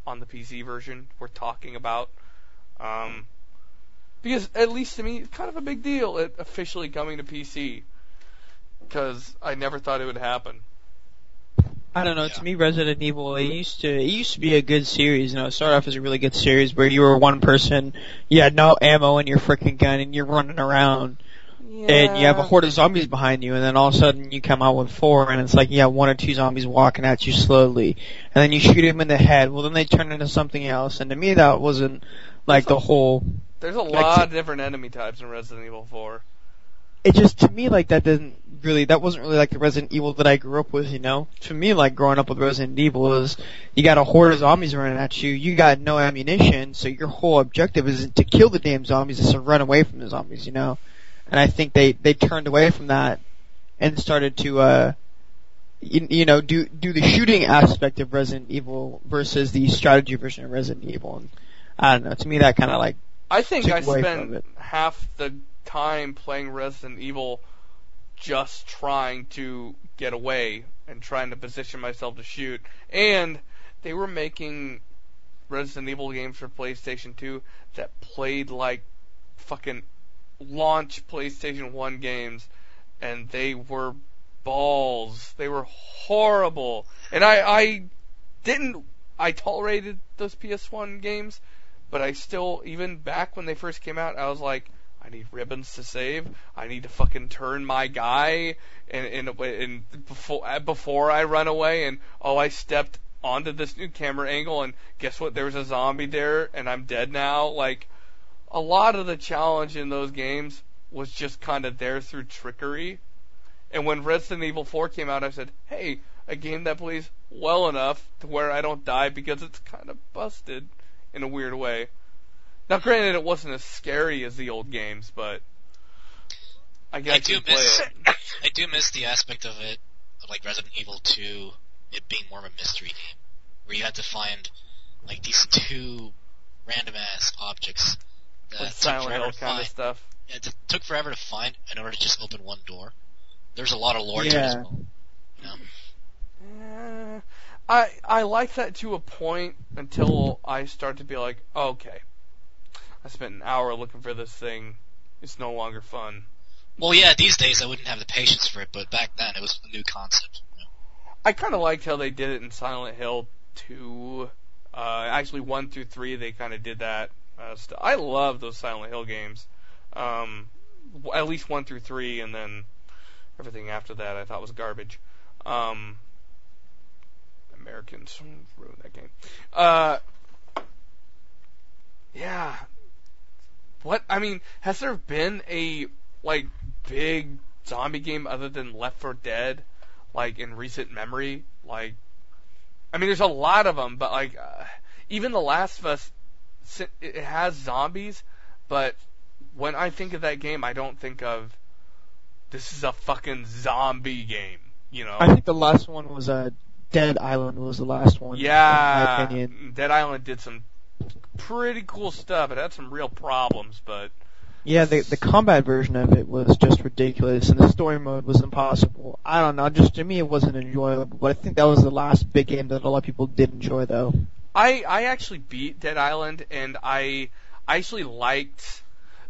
on the PC version worth talking about. Because at least to me, it's kind of a big deal it officially coming to PC. Because I never thought it would happen. I don't know. To me, Resident Evil, it used to be a good series. It started off as a really good series where you were one person, you had no ammo in your freaking gun, and you're running around, and you have a horde of zombies behind you, and then all of a sudden you come out with 4, and it's like you have 1 or 2 zombies walking at you slowly, and then you shoot them in the head. Well, then they turn into something else, and to me that wasn't like the whole. There's a lot of different enemy types in Resident Evil 4. It just, to me, like, that wasn't really like the Resident Evil that I grew up with, To me, like, growing up with Resident Evil is, you got a horde of zombies running at you, you got no ammunition, so your whole objective isn't to kill the damn zombies, it's to run away from the zombies, And I think they turned away from that and started to, do the shooting aspect of Resident Evil versus the strategy version of Resident Evil. And I don't know, to me that kind of, like, I think I spent half the time playing Resident Evil just trying to get away and trying to position myself to shoot. And they were making Resident Evil games for PlayStation 2 that played like fucking launch PlayStation 1 games, and they were balls. They were horrible. And I tolerated those PS1 games, but I still, even back when they first came out, I was like, I need ribbons to save. I need to fucking turn my guy and before I run away. And I stepped onto this new camera angle, and guess what? There was a zombie there, and I'm dead now. Like, a lot of the challenge in those games was just kind of there through trickery. And when Resident Evil 4 came out, I said, hey, a game that plays well enough to where I don't die because it's kind of busted in a weird way. Now, granted, it wasn't as scary as the old games, but I do miss the aspect of it, of like Resident Evil 2, it being more of a mystery game, where you had to find like these 2 random ass objects that like Silent Hill kind of stuff. Yeah, it took forever to find in order to just open one door. There's a lot of lore to it as well. I like that to a point until I start to be like, okay, I spent an hour looking for this thing. It's no longer fun. Well, yeah, these days I wouldn't have the patience for it, but back then it was a new concept. I kind of liked how they did it in Silent Hill 2. Actually, 1 through 3, they kind of did that. I love those Silent Hill games. At least 1 through 3, and then everything after that I thought was garbage. Americans ruined that game. Yeah. Has there been a, like, big zombie game other than Left 4 Dead, like, in recent memory? Like, there's a lot of them, but, like, even The Last of Us, it has zombies, but when I think of that game, I don't think of, this is a fucking zombie game, I think the last one was, Dead Island was the last one. Yeah, in my opinion. Dead Island did some pretty cool stuff. It had some real problems, but Yeah, the combat version of it was just ridiculous, and the story mode was impossible. I don't know, just to me it wasn't enjoyable, but I think that was the last big game that a lot of people did enjoy, though. I actually beat Dead Island, and I actually liked...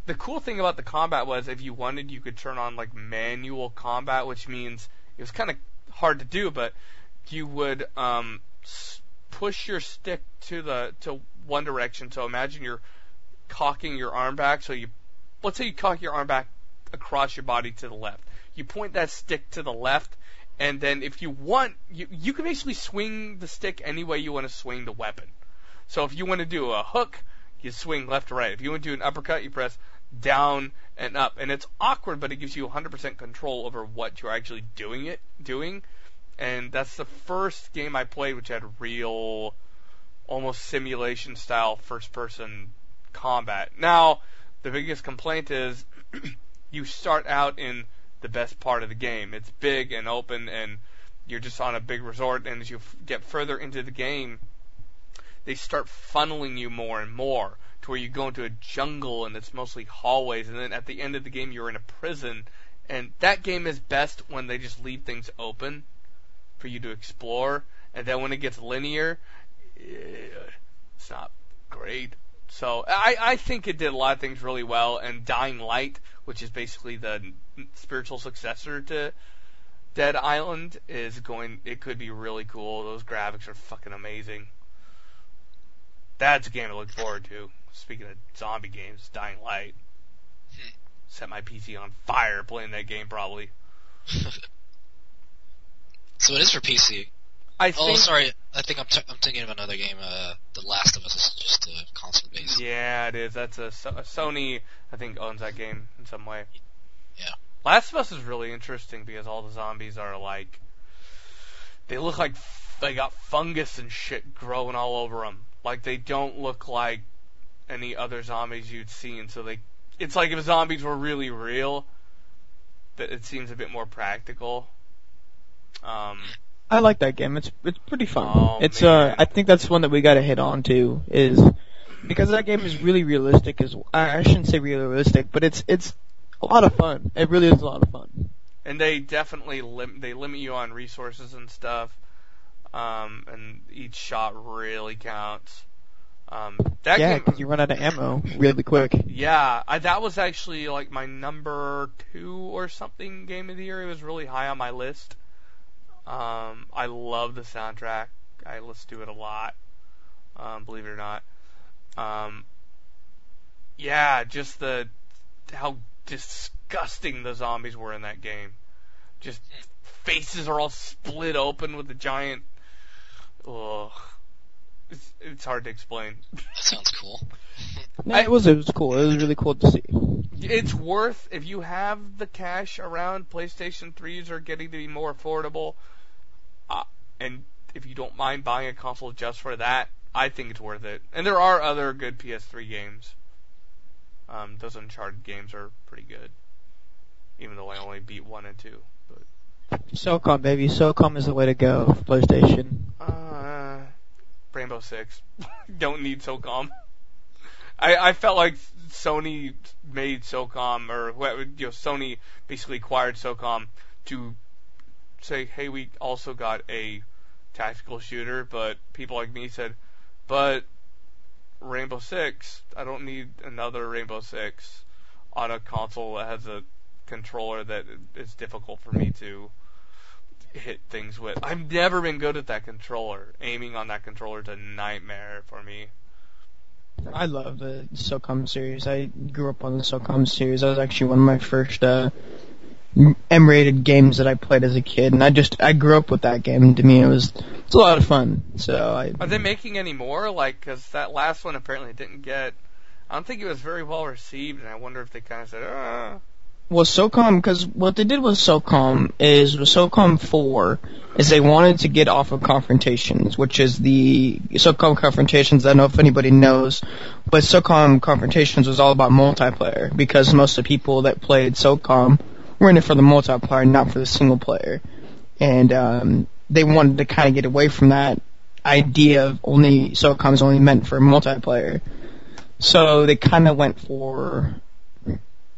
The cool thing about the combat was if you wanted, you could turn on, like, manual combat, which means it was kind of hard to do, but you would push your stick to one direction. So imagine you're cocking your arm back, so let's say you cock your arm back across your body to the left. You point that stick to the left, and then if you want, you can basically swing the stick any way you want to swing the weapon. So if you want to do a hook, you swing left to right. If you want to do an uppercut, you press down and up. And it's awkward, but it gives you 100% control over what you're actually doing. And that's the first game I played which had real, almost simulation-style first-person combat. Now, the biggest complaint is you start out in the best part of the game. It's big and open, and you're just on a big resort, and as you get further into the game, they start funneling you more and more to where you go into a jungle, and it's mostly hallways, and then at the end of the game, you're in a prison, and that game is best when they just leave things open for you to explore, and then when it gets linear, it's not great. So I think it did a lot of things really well, and Dying Light, which is basically the spiritual successor to Dead Island, it could be really cool. Those graphics are fucking amazing. That's a game to look forward to. Speaking of zombie games, Dying Light. Set my PC on fire playing that game, probably. So it is for PC. Sorry. I think I'm thinking of another game. The Last of Us is just console based. Yeah, it is. That's a Sony. I think owns that game in some way. Yeah. Last of Us is really interesting because all the zombies are like, they look like they got fungus and shit growing all over them. Like they don't look like any other zombies you'd seen. So it's like if zombies were really real, but it seems a bit more practical. I like that game. It's pretty fun. Oh, it's man. I think that's one that we got to hit on too, is because that game is really realistic. I shouldn't say realistic, but it's a lot of fun. It really is a lot of fun. And they definitely limit you on resources and stuff. And each shot really counts. Yeah, because you run out of ammo really quick. Yeah, that was actually like my number 2 or something game of the year. It was really high on my list. I love the soundtrack. I listen to it a lot, believe it or not. Yeah, just how disgusting the zombies were in that game. Just faces are all split open with the giant... Ugh. It's hard to explain. That sounds cool. No, it was cool. It was really cool to see. It's worth, if you have the cash around, PlayStation 3s are getting to be more affordable, and if you don't mind buying a console just for that, I think it's worth it. And there are other good PS3 games. Those Uncharted games are pretty good, even though I only beat 1 and 2. But SOCOM, baby. SOCOM is the way to go for PlayStation. Rainbow Six. Don't need SOCOM. I felt like Sony made SOCOM, or Sony basically acquired SOCOM to say, hey, we also got a tactical shooter, but people like me said, but Rainbow Six, I don't need another Rainbow Six on a console that has a controller that is difficult for me to hit things with. I've never been good at that controller. Aiming on that controller is a nightmare for me. I love the SOCOM series. I grew up on the SOCOM series. That was actually one of my first M-rated games that I played as a kid, and I grew up with that game. To me, it's a lot of fun. So are they making any more? Like, because that last one apparently didn't get. I don't think it was very well received, and I wonder if they kind of said, Well, SOCOM, because what they did with SOCOM is, with SOCOM 4, is they wanted to get off of Confrontations, which is the SOCOM Confrontations, I don't know if anybody knows, but SOCOM Confrontations was all about multiplayer, because most of the people that played SOCOM were in it for the multiplayer, not for the single player. And they wanted to kind of get away from that idea of SOCOM is only meant for multiplayer. So they kind of went for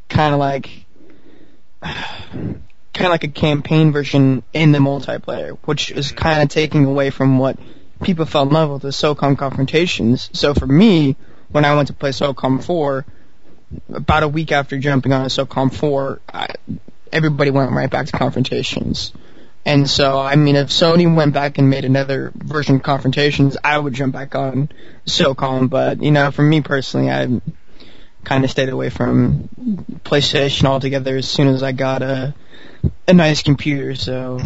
kind of like a campaign version in the multiplayer, which is kind of taking away from what people fell in love with the SOCOM confrontations. So for me, when I went to play SOCOM 4, about a week after jumping on a SOCOM 4, everybody went right back to confrontations. And so, I mean, if Sony went back and made another version of confrontations, I would jump back on SOCOM. But, you know, for me personally, I kind of stayed away from PlayStation altogether as soon as I got a nice computer, so...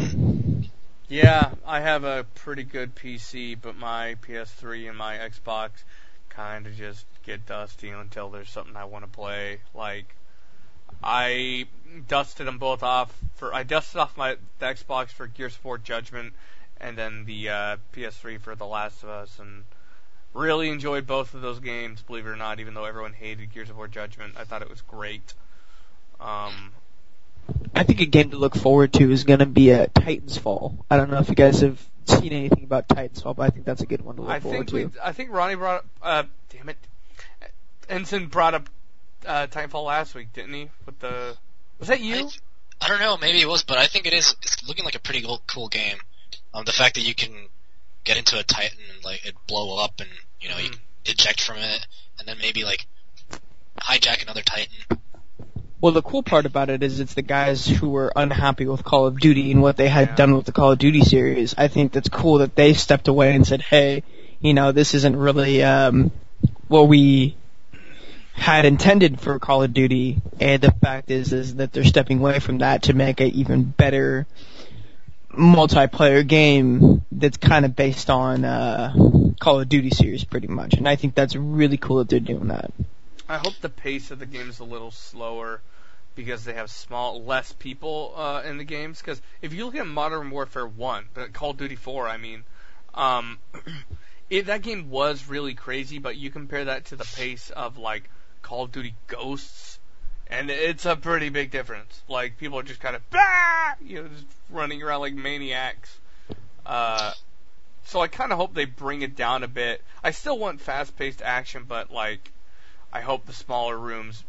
Yeah, I have a pretty good PC, but my PS3 and my Xbox kind of just get dusty until there's something I want to play. Like, I dusted them both off I dusted off the Xbox for Gears of War Judgment, and then the PS3 for The Last of Us, and really enjoyed both of those games, believe it or not, even though everyone hated Gears of War Judgment. I thought it was great. I think a game to look forward to is going to be Titan's Fall. I don't know if you guys have seen anything about Titan's Fall, but I think that's a good one to look forward to. I think Ronnie brought up, damn it, Ensign brought up Titanfall last week, didn't he? Was that you? I don't know, maybe it was, but I think it's looking like a pretty cool game. The fact that you can get into a Titan and like it blow up and, you know, you can eject from it and then maybe like hijack another Titan. Well, the cool part about it is it's the guys who were unhappy with Call of Duty and what they had done with the Call of Duty series. I think that's cool that they stepped away and said, hey, you know, this isn't really what we had intended for Call of Duty. And the fact is that they're stepping away from that to make an even better multiplayer game that's kind of based on Call of Duty series pretty much. And I think that's really cool that they're doing that. I hope the pace of the game is a little slower because they have less people in the games. Because if you look at Modern Warfare 1, Call of Duty 4, I mean, that game was really crazy, but you compare that to the pace of, like, Call of Duty Ghosts, and it's a pretty big difference. Like, people are just kind of, just running around like maniacs. So I kind of hope they bring it down a bit. I still want fast-paced action, but, like, I hope the smaller rooms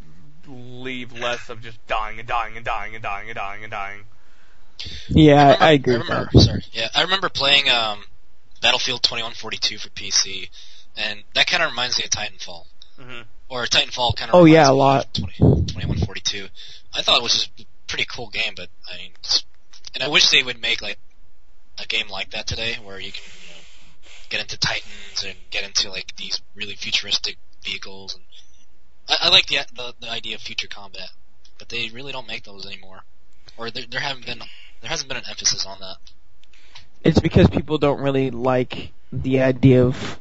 leave less of just dying and dying and dying and dying and dying and dying. Yeah, I agree with that. Sorry. Yeah, I remember playing Battlefield 2142 for PC, and that kind of reminds me of Titanfall. Mm-hmm. Or Titanfall kind of reminds me a lot. of 2142. I thought it was just a pretty cool game, but I mean, and I wish they would make like a game like that today, where you can get into Titans and get into like these really futuristic vehicles. And I like the idea of future combat, but they really don't make those anymore, or there hasn't been an emphasis on that. It's because people don't really like the idea of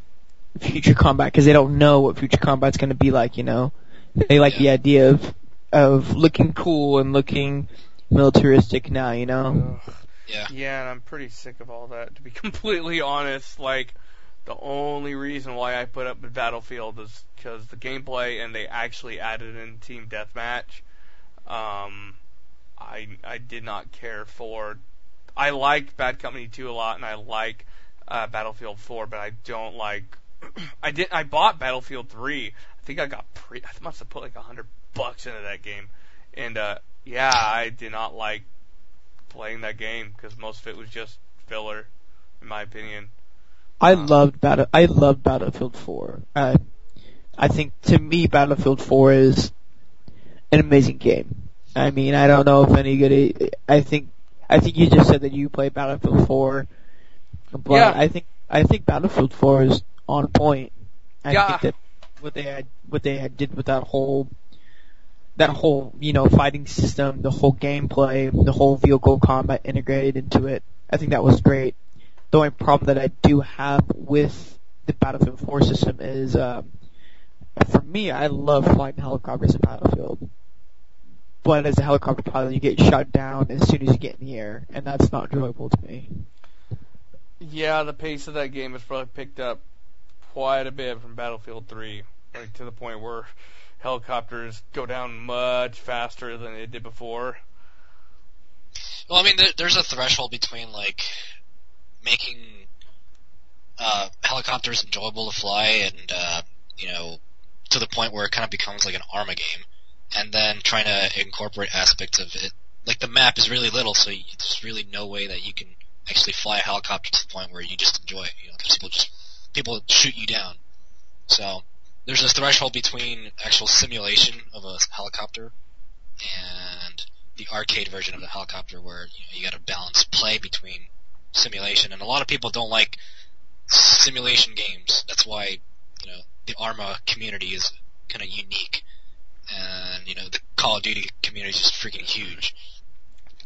future combat because they don't know what future combat's going to be like. You know, they like the idea of looking cool and looking militaristic now. You know. Yeah, and I'm pretty sick of all that, to be completely honest. Like, the only reason why I put up with Battlefield is because the gameplay, and they actually added in Team Deathmatch. I did not care for. I like Bad Company 2 a lot, and I like Battlefield 4, but I don't like. I bought Battlefield 3. I think I must have put like $100 into that game, and I did not like playing that game because most of it was just filler, in my opinion. I loved Battlefield 4. I think to me Battlefield 4 is an amazing game. I mean, I don't know if anybody. I think you just said that you played Battlefield 4, but yeah. I think Battlefield 4 is on point. I think that what they had did with that whole fighting system, the whole gameplay, the whole vehicle combat integrated into it. I think that was great. The only problem that I do have with the Battlefield 4 system is, for me, I love flying helicopters in Battlefield. But as a helicopter pilot, you get shot down as soon as you get in the air, and that's not enjoyable to me. Yeah, the pace of that game has probably picked up quite a bit from Battlefield 3, like to the point where helicopters go down much faster than they did before. Well, I mean, there's a threshold between, like, making helicopters enjoyable to fly and, to the point where it kind of becomes like an Arma game. and then trying to incorporate aspects of it. Like, the map is really little, so there's really no way that you can actually fly a helicopter to the point where you just enjoy it. You know, people shoot you down. So there's a threshold between actual simulation of a helicopter and the arcade version of the helicopter, where you got to balance play between simulation. And a lot of people don't like simulation games. That's why the Arma community is kind of unique, and the Call of Duty community is just freaking huge.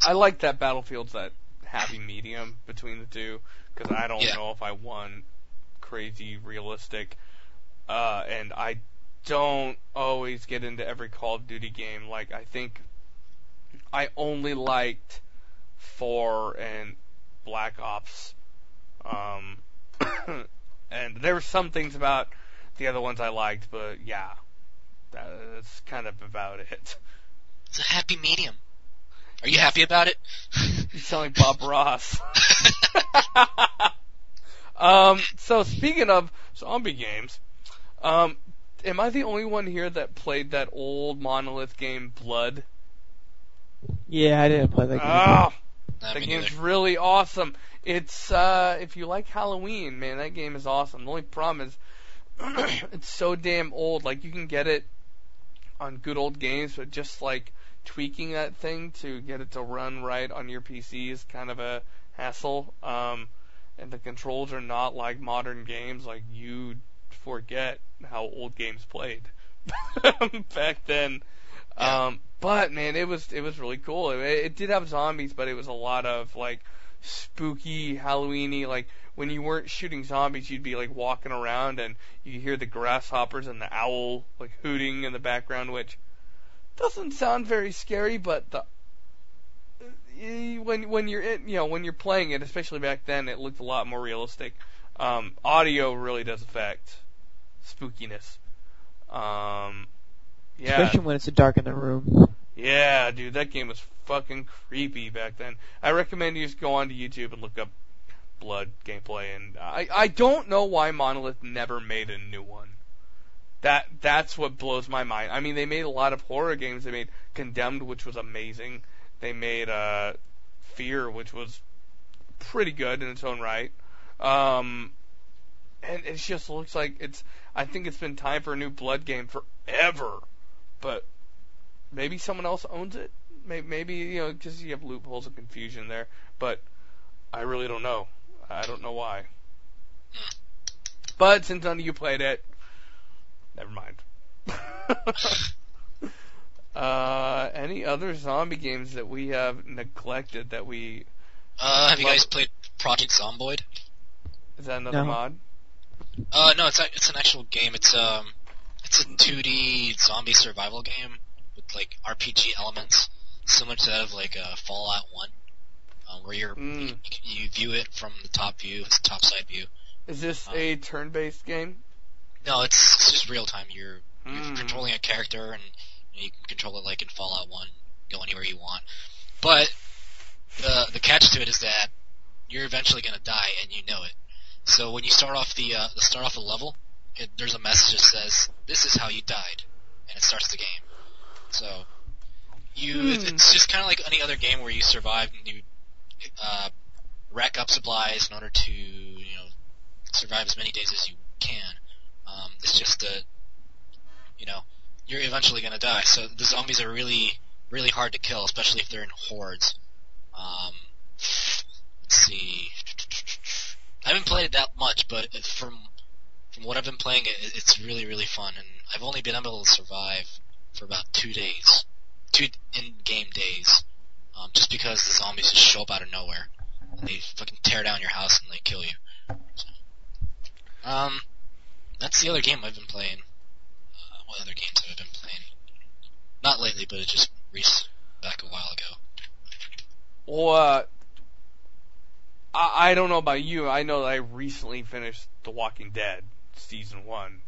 I like that Battlefield's that happy medium between the two, because I don't know if I want crazy realistic, and I don't always get into every Call of Duty game. Like, I think I only liked 4 and Black Ops, and there were some things about the other ones I liked, but yeah, that's kind of about it. It's a happy medium. Are you happy about it? You sound like Bob Ross. So speaking of zombie games, am I the only one here that played that old Monolith game, Blood? Yeah, I didn't play that game. Oh, that game's really awesome. It's if you like Halloween, man, that game is awesome. The only problem is it's so damn old. Like, you can get it on good old games, but just like tweaking that thing to get it to run right on your PC is kind of a hassle. And the controls are not like modern games. Like, you forget how old games played back then. Yeah. But man, it was really cool. It did have zombies, but it was a lot of like spooky, Halloweeny. Like, when you weren't shooting zombies, you'd be like walking around and you hear the grasshoppers and the owl like hooting in the background, which doesn't sound very scary, but when you're when you're playing it, especially back then, it looked a lot more realistic. Audio really does affect spookiness. Yeah. Especially when it's dark in the room. Yeah, dude, that game was fucking creepy back then. I recommend you just go onto YouTube and look up Blood gameplay, and I don't know why Monolith never made a new one. That's what blows my mind. I mean, they made a lot of horror games. They made Condemned, which was amazing. They made Fear, which was pretty good in its own right. And it just looks like I think it's been time for a new Blood game forever. But maybe someone else owns it. Maybe because you have loopholes of confusion there. But I really don't know. I don't know why. But since none of you played it, never mind. Any other zombie games that we have neglected that we... have you guys played Project Zomboid? Is that another mod? No, it's an actual game. It's a 2D zombie survival game with like RPG elements, similar to that of like Fallout 1, where you view it from the top view. It's a top side view. Is this a turn-based game? No, it's just real time. You're controlling a character, and you can control it like in Fallout 1, go anywhere you want. But the catch to it is that you're eventually going to die, and you know it. So when you start off the level, there's a message that says, "This is how you died," and it starts the game. So it's just kind of like any other game where you survive and you rack up supplies in order to survive as many days as you can. It's just that you're eventually going to die. So the zombies are really, really hard to kill, especially if they're in hordes. Let's see. I haven't played it that much, but from what I've been playing, it's really, really fun. And I've only been able to survive for about 2 days, 2 in-game days, just because the zombies just show up out of nowhere and they fucking tear down your house and they kill you. So, that's the other game I've been playing. What other games have I been playing? Not lately, but it just back a while ago. Well, I don't know about you. I know that I recently finished The Walking Dead Season 1.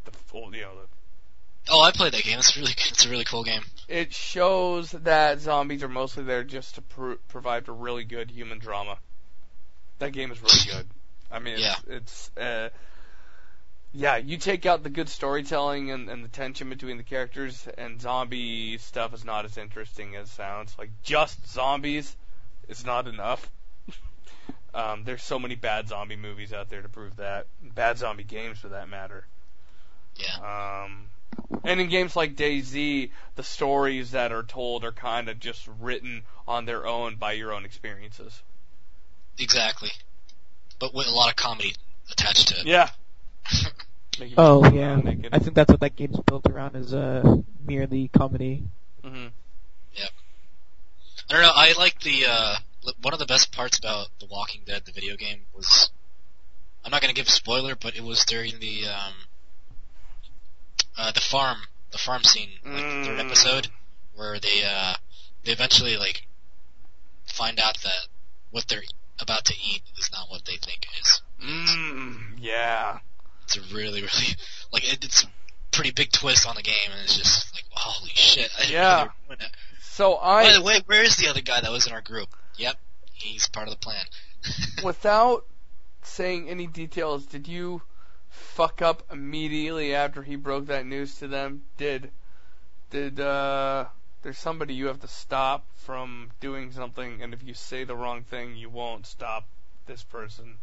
Oh, I played that game. It's a really cool game. It shows that zombies are mostly there just to provide a really good human drama. That game is really good. I mean, it's Yeah, you take out the good storytelling and the tension between the characters, and zombie stuff is not as interesting as it sounds. Like, just zombies is not enough. There's so many bad zombie movies out there to prove that. Bad zombie games, for that matter. Yeah. And in games like DayZ, the stories that are told are kind of just written on their own by your own experiences. Exactly. But with a lot of comedy attached to it. Yeah. Oh, yeah. I think that's what that game's built around, is merely comedy. Mm-hmm. Yep. I don't know, I like one of the best parts about The Walking Dead, the video game, was, I'm not going to give a spoiler, but it was during the farm scene, like the third episode, where they eventually, like, find out that what they're about to eat is not what they think it is. Yeah. It's a really, really, like, it's a pretty big twist on the game, and it's just like, holy shit. I didn't know they were doing that. So By the way, where is the other guy that was in our group? Yep, he's part of the plan. Without saying any details, did you fuck up immediately after he broke that news to them? Did there's somebody you have to stop from doing something, and if you say the wrong thing, you won't stop this person?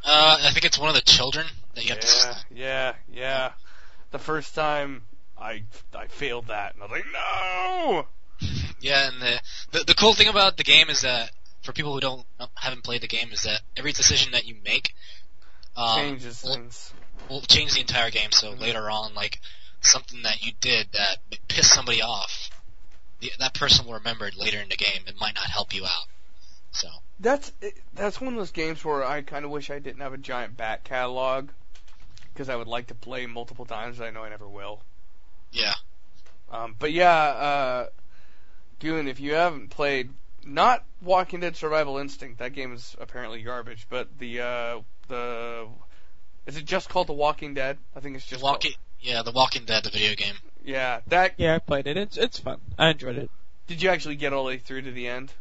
I think it's one of the children that you have to stop. Yeah. The first time I failed that, and I was like, no! Yeah, and the cool thing about the game is that, for people who haven't played the game, is that every decision that you make changes things. Will change the entire game. So later on, like, something that you did that pissed somebody off, that person will remember it later in the game. It might not help you out. So that's one of those games where I kind of wish I didn't have a giant back catalog, because I would like to play multiple times, but I know I never will. Yeah. But yeah, Goon, if you haven't played, not Walking Dead Survival Instinct, that game is apparently garbage, but is it just called The Walking Dead? I think it's just Yeah, The Walking Dead, the video game. Yeah, Yeah, I played it. It's fun. I enjoyed it. Did you actually get all the way through to the end?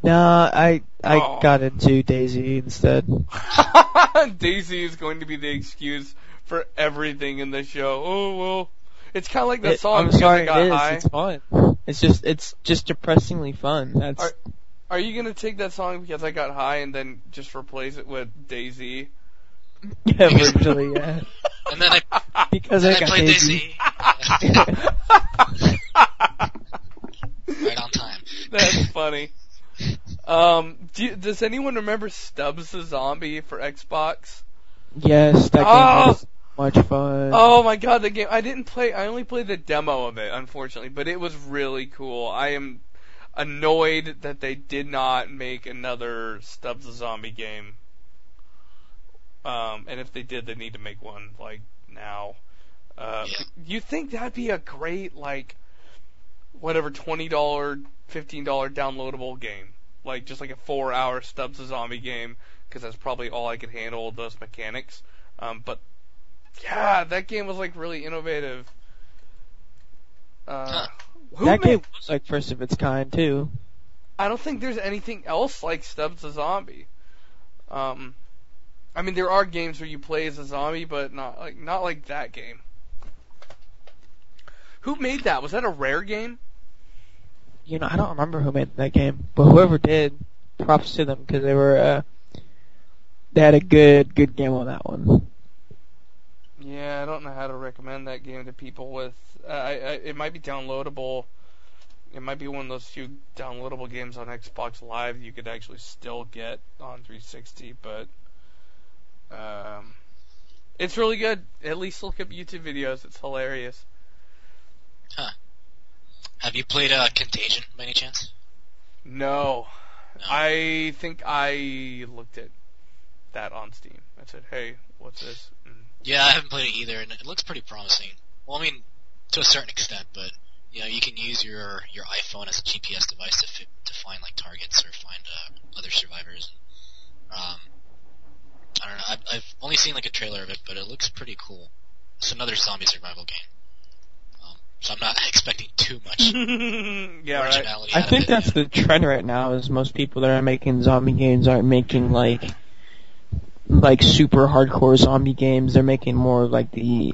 No, I got into DayZ instead. DayZ is going to be the excuse for everything in the show. Oh, well. It's kind of like that song. I'm sorry, I got it is. high. It's fun. It's just depressingly fun. Are you going to take that song because I got high and then just replace it with DayZ? Yeah, virtually, yeah. And then because I got played DayZ. Right on time. That's funny. Does anyone remember Stubbs the Zombie for Xbox? Yes, that game was much fun. Oh my god, the game! I only played the demo of it, unfortunately, but it was really cool. I am annoyed that they did not make another Stubbs the Zombie game. And if they did, they need to make one, like, now. You think that'd be a great, like, whatever, $20, $15 downloadable game? Like, just like a 4-hour Stubbs the Zombie game, because that's probably all I could handle with those mechanics. But, yeah, that game was, like, really innovative. That game was, like, first of its kind, too. I don't think there's anything else like Stubbs the Zombie. I mean, there are games where you play as a zombie, but not like that game. Who made that? Was that a Rare game? You know, I don't remember who made that game, but whoever did, props to them, because they had a good game on that one. Yeah, I don't know how to recommend that game to people with. It might be downloadable. It might be one of those few downloadable games on Xbox Live you could actually still get on 360, but it's really good. At least look up YouTube videos. It's hilarious. Huh. Have you played Contagion by any chance? No. I think I looked at that on Steam. I said, hey, what's this? Yeah, I haven't played it either, and it looks pretty promising. Well, I mean, to a certain extent, but you know, you can use your iPhone as a GPS device to find like targets or find other survivors. I don't know. I've only seen like a trailer of it, but it looks pretty cool. It's another zombie survival game. So I'm not expecting too much yeah, originality. Right. I think that's the trend right now. Is most people that are making zombie games aren't making like like super hardcore zombie games. They're making more like the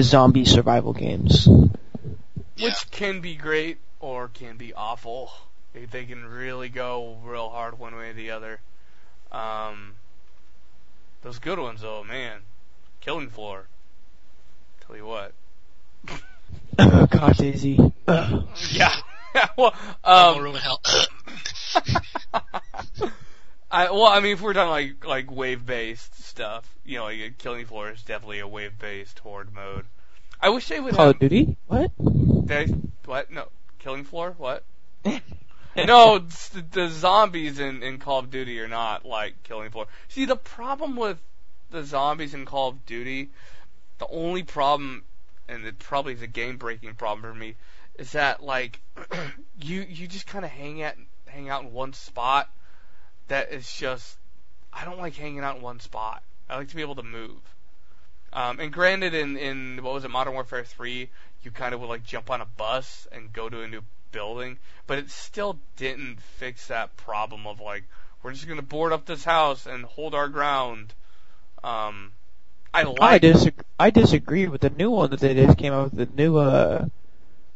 zombie survival games. Yeah. Which can be great or can be awful. They can really go real hard one way or the other. Those good ones though, man. Killing Floor. Tell you what. Oh God, Daisy. Yeah. Well, Room in hell. I mean, if we're talking like wave-based stuff, you know, like Killing Floor is definitely a wave-based horde mode. I wish they would Call have... of Duty? What? What? No. Killing Floor? What? No, the zombies in Call of Duty are not like Killing Floor. See, the problem with the zombies in Call of Duty, the only problem, and it probably is a game-breaking problem for me, is that, like, you just kind of hang out in one spot that is just... I don't like hanging out in one spot. I like to be able to move. And granted, in what was it, Modern Warfare 3, you kind of would, like, jump on a bus and go to a new building, but it still didn't fix that problem of, like, we're just going to board up this house and hold our ground. I disagree with the new one that they just came out with, the new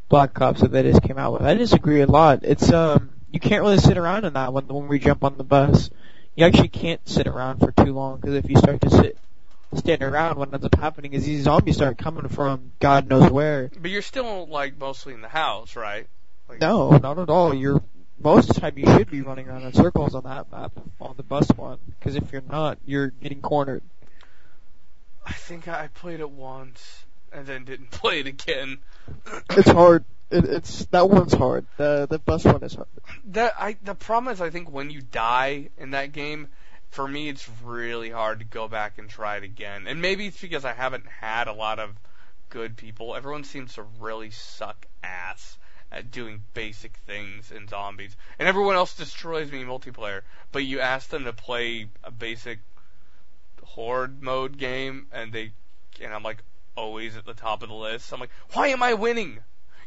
Black Ops that they just came out with. I disagree a lot. It's you can't really sit around in that one when we jump on the bus. You actually can't sit around for too long, because if you start to stand around, what ends up happening is these zombies start coming from God knows where. But you're still, like, mostly in the house, right? Like, No, not at all. Most of the time you should be running around in circles on that map, on the bus one, because if you're not, you're getting cornered. I think I played it once and then didn't play it again. It's hard. That one's hard. The bus one is hard. The problem is, I think when you die in that game, for me it's really hard to go back and try it again. And maybe it's because I haven't had a lot of good people. Everyone seems to really suck ass at doing basic things in zombies. And everyone else destroys me in multiplayer. But you ask them to play a basic horde mode game, and I'm like always at the top of the list. I'm like, why am I winning?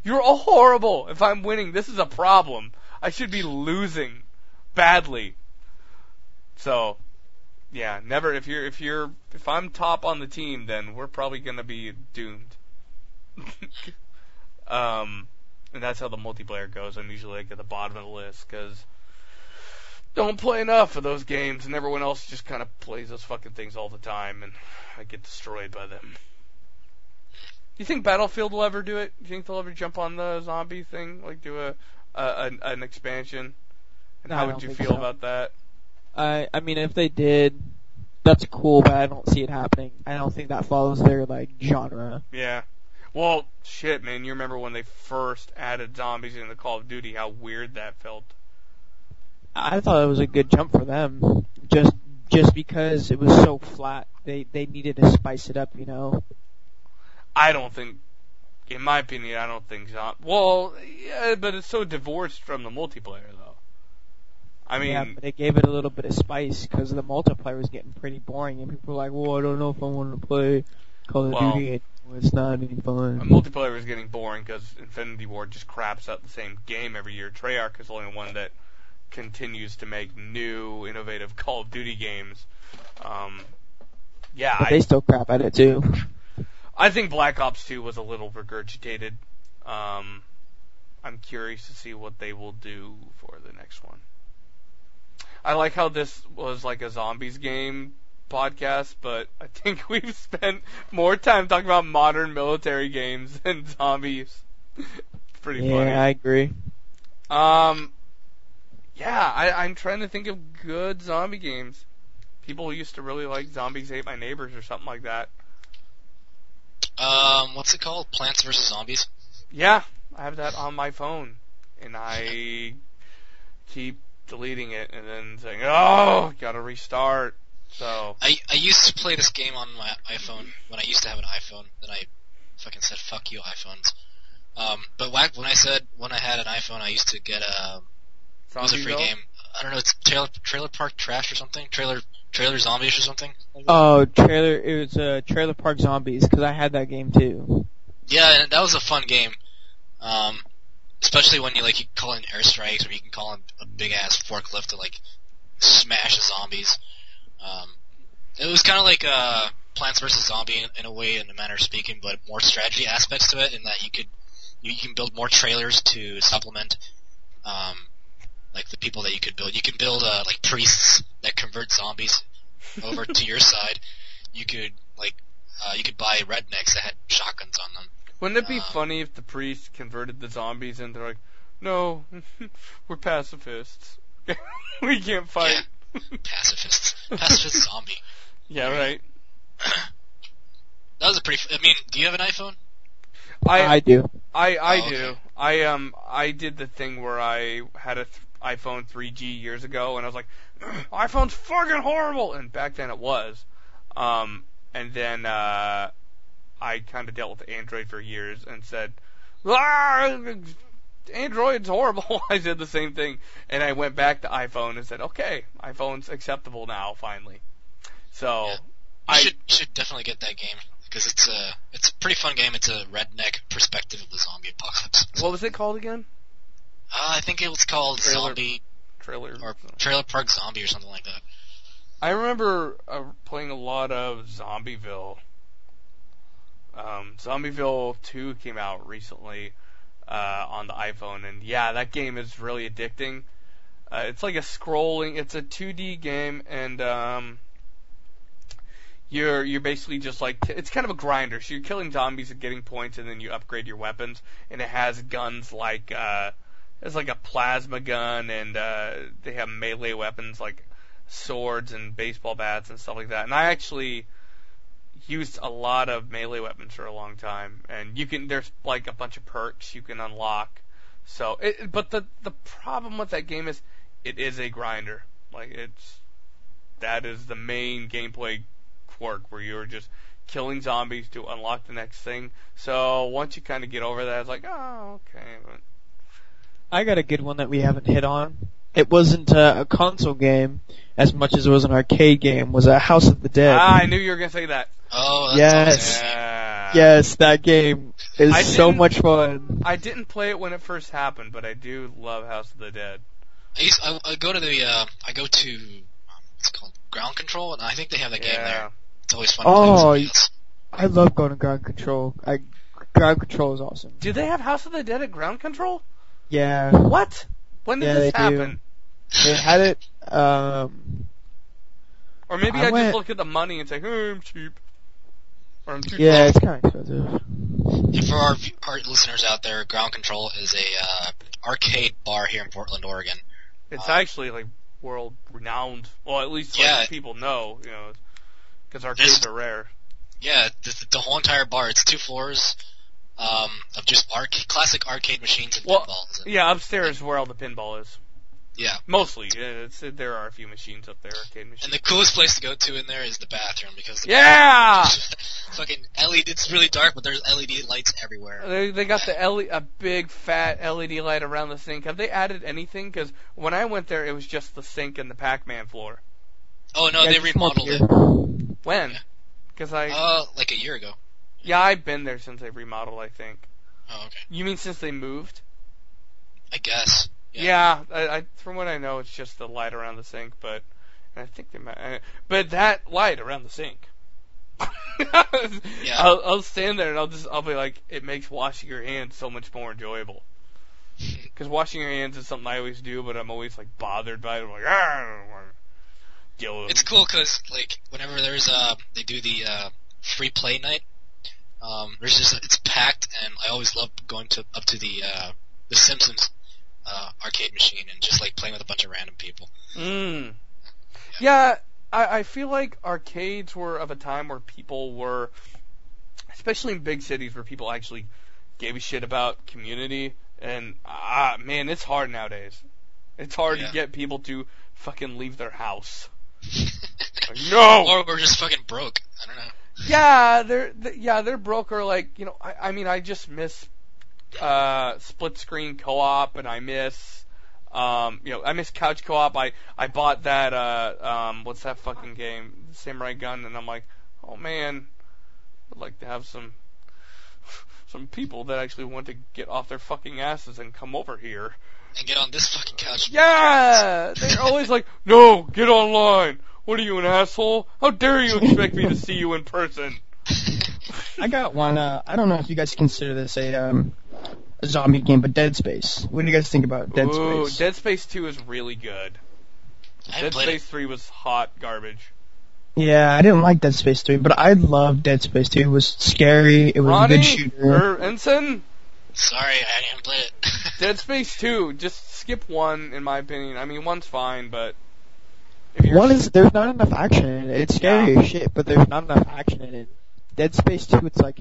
You're all horrible. If I'm winning, this is a problem. I should be losing badly. So, yeah, never. If I'm top on the team, then we're probably gonna be doomed. And that's how the multiplayer goes. I'm usually like at the bottom of the list because don't play enough of those games, and everyone else just kind of plays those fucking things all the time, and I get destroyed by them. Do you think Battlefield will ever do it? Do you think they'll ever jump on the zombie thing, like do an expansion? And No, how I would don't you think feel so. about that? I mean, if they did, that's cool, but I don't see it happening. I don't think that follows their, like, genre. Yeah. Well, shit, man. You remember when they first added zombies in the Call of Duty, how weird that felt. I thought it was a good jump for them. Just because it was so flat, they needed to spice it up, you know? I don't think, in my opinion, well, yeah, but it's so divorced from the multiplayer, though. I mean... Yeah, but it gave it a little bit of spice, because the multiplayer was getting pretty boring, and people were like, well, I don't know if I want to play Call of Duty anymore. It's not any fun. Multiplayer is getting boring, because Infinity Ward just craps out the same game every year. Treyarch is the only one that continues to make new, innovative Call of Duty games. Yeah, But they still crap at it, too. I think Black Ops 2 was a little regurgitated. I'm curious to see what they will do for the next one. I like how this was like a zombies game podcast, but I think we've spent more time talking about modern military games than zombies. It's pretty funny. Yeah, I agree. Yeah, I'm trying to think of good zombie games. People used to really like Zombies Ate My Neighbors or something like that. What's it called? Plants vs. Zombies? Yeah, I have that on my phone, and I keep deleting it and then saying, oh, gotta restart. So I used to play this game on my iPhone when I used to have an iPhone. Then I fucking said, fuck you, iPhones. But when I had an iPhone, I used to get it was a free game. I don't know, it's Trailer Park Trash or something? Trailer Zombies or something? Oh, it was Trailer Park Zombies, because I had that game too. Yeah, and that was a fun game. Especially when you call in airstrikes, or you can call in a big ass forklift to smash the zombies. It was kind of like Plants vs. Zombie in a way, in a manner of speaking, but more strategy aspects to it, in that you can build more trailers to supplement like the people that you could build. You can build like priests that convert zombies over to your side. You could you could buy rednecks that had shotguns on them. Wouldn't it be funny if the priests converted the zombies and they're like, no, we're pacifists. We can't fight. Yeah. Pacifists. Pacifist zombie. Yeah, right. That was a pretty. I mean, do you have an iPhone? I do. I Oh, do. okay. I did the thing where I had a iPhone 3G years ago, and I was like, iPhone's fucking horrible, and back then it was. And then I kind of dealt with Android for years and said, Android's horrible. I said the same thing, and I went back to iPhone and said, okay, iPhone's acceptable now, finally. So yeah. You should definitely get that game, because it's a pretty fun game. It's a redneck perspective of the zombie apocalypse. What was it called again? I think it was called Trailer Park Zombie or something like that. I remember playing a lot of Zombieville. Zombieville 2 came out recently on the iPhone, and yeah, that game is really addicting. It's like it's a 2D game, and you're basically just like, it's kind of a grinder. So you're killing zombies and getting points, and then you upgrade your weapons, and it has guns like it's like a plasma gun, and they have melee weapons like swords and baseball bats and stuff like that. And I actually used a lot of melee weapons for a long time, and there's like a bunch of perks you can unlock. So, but the problem with that game is it is a grinder. Like that is the main gameplay quirk, where you're just killing zombies to unlock the next thing. So once you kind of get over that, it's like, oh, okay. But I got a good one that we haven't hit on. It wasn't a console game as much as it was an arcade game. Was House of the Dead. I knew you were gonna say that. Oh, yes. Awesome. Yeah. Yes, that game is so much fun. I didn't play it when it first happened, but I do love House of the Dead. I go to what's it called, Ground Control, and I think they have that game there. It's always fun to play with somebody else. I love going to Ground Control. Ground Control is awesome. Do they have House of the Dead at Ground Control? Yeah. What? When did this happen? They had it, Or maybe I just look at the money and say, I'm cheap. Or I'm too cheap. Yeah, it's kind of expensive. And for our listeners out there, Ground Control is a arcade bar here in Portland, Oregon. It's actually like world renowned. Well, at least people know, because arcades are rare. Yeah, the whole entire bar. It's 2 floors of just classic arcade machines and pinballs. Yeah, upstairs where all the pinball is. Yeah. Mostly. There are a few machines up there, arcade machines. And the coolest place to go to in there is the bathroom, because fucking LED, it's really dark, but there's LED lights everywhere. They got a big fat LED light around the sink. Have they added anything? Because when I went there, it was just the sink and the Pac-Man floor. Oh no, they remodeled it. When? Because like a year ago. Yeah, I've been there since they remodeled, I think. Oh, okay. You mean since they moved? I guess. Yeah, I from what I know, it's just the light around the sink, but I think they might. But that light around the sink. Yeah. I'll stand there and I'll be like, it makes washing your hands so much more enjoyable. Because washing your hands is something I always do, but I'm always like bothered by it. I'm like, I don't want to deal with it. It's cool because like whenever they do the free play night, it's packed, and I always love going up to the Simpsons arcade machine and just like playing with a bunch of random people. Yeah, I feel like arcades were of a time where people were, especially in big cities, where people actually gave a shit about community. And man, it's hard nowadays. It's hard to get people to fucking leave their house. Like, no. Or we're just fucking broke. I don't know. Yeah, they're broke, or like, I mean, I just miss split screen co-op, and I miss I miss couch co-op. I bought that what's that fucking game, Samurai Gun, and I'm like, oh man, I'd like to have some people that actually want to get off their fucking asses and come over here and get on this fucking couch. Yeah, they're always like, no, get online. What are you, an asshole? How dare you expect me to see you in person? I got one. I don't know if you guys consider this a zombie game, but Dead Space. What do you guys think about Dead Space? Dead Space 2 is really good. Dead Space 3 was hot garbage. Yeah, I didn't like Dead Space 3, but I loved Dead Space 2. It was scary. It was Ronnie, a good shooter. Ensign? Sorry, I didn't play it. Dead Space 2, just skip 1, in my opinion. I mean, 1's fine, but... If you're There's not enough action in it. It's scary as shit, but there's not enough action in it. Dead Space 2, it's like,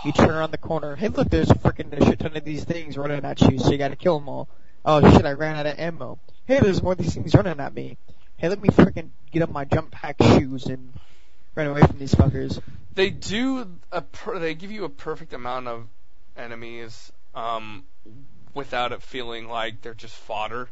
you turn around the corner, hey look, there's a shit ton of these things running at you, so you gotta kill them all. Oh shit, I ran out of ammo. Hey, there's more of these things running at me. Hey, let me freaking get up my jump pack shoes and run away from these fuckers. They they give you a perfect amount of enemies, without it feeling like they're just fodder.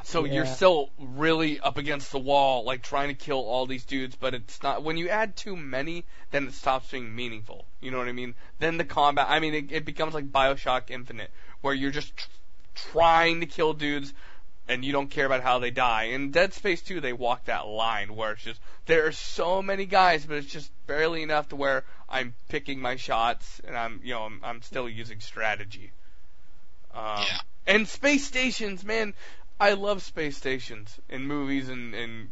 So you're still really up against the wall, like trying to kill all these dudes, but it's not. When you add too many, then it stops being meaningful. You know what I mean? Then the combat, I mean, it becomes like BioShock Infinite, where you're just trying to kill dudes, and you don't care about how they die. In Dead Space 2, they walk that line where it's just, there are so many guys, but it's just barely enough to where I'm picking my shots, and I'm still using strategy. And space stations, man. I love space stations in movies and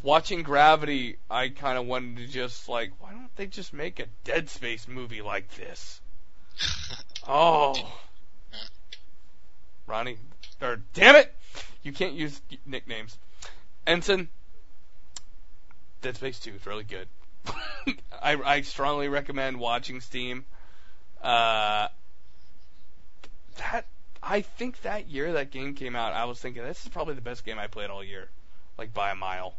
watching Gravity, I kind of wanted to just like, why don't they just make a Dead Space movie like this? Ronnie, damn it! You can't use nicknames. Ensign, Dead Space 2 is really good. I strongly recommend watching Steam. I think that year that game came out, I was thinking, this is probably the best game I played all year. Like, by a mile.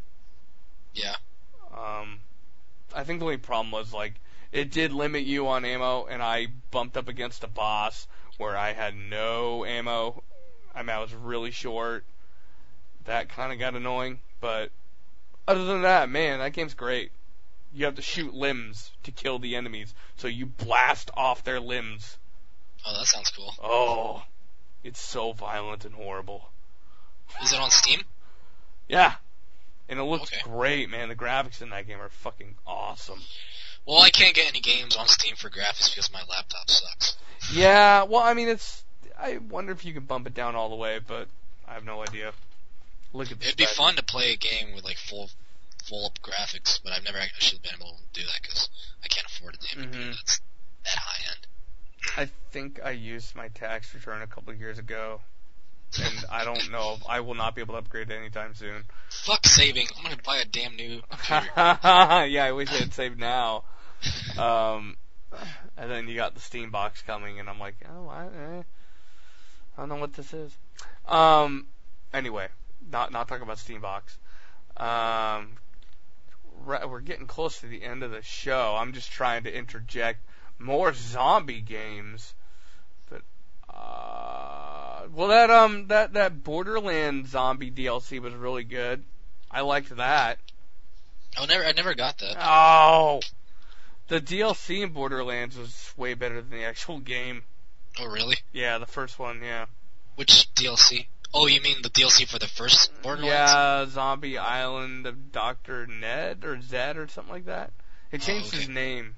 Yeah. I think the only problem was, like, it did limit you on ammo, and I bumped up against a boss where I had no ammo. I mean, I was really short. That kind of got annoying, but other than that, man, that game's great. You have to shoot limbs to kill the enemies, so you blast off their limbs. Oh, that sounds cool. Oh, it's so violent and horrible. Is it on Steam? Yeah. And it looks great, man. The graphics in that game are fucking awesome. Well, I can't get any games on Steam for graphics because my laptop sucks. Yeah, well, I mean, I wonder if you can bump it down all the way, but I have no idea. Look at this. It'd be fun to play a game with, like, full up graphics, but I've never actually been able to do that because I can't afford a game that's that high end. I think I used my tax return a couple of years ago, and I don't know. I will not be able to upgrade anytime soon. Fuck saving. I'm gonna buy a damn new computer. Yeah, I wish I had saved now. And then you got the Steam box coming, and I'm like, oh, I don't know what this is. Anyway, not talking about Steam box. We're getting close to the end of the show. I'm just trying to interject more zombie games, but that Borderlands zombie DLC was really good. I liked that. I never got that. Oh, the DLC in Borderlands was way better than the actual game. Oh, really? Yeah, the first one. Yeah. Which DLC? Oh, you mean the DLC for the first Borderlands? Yeah, Zombie Island of Dr. Ned or Zed or something like that. It changed his name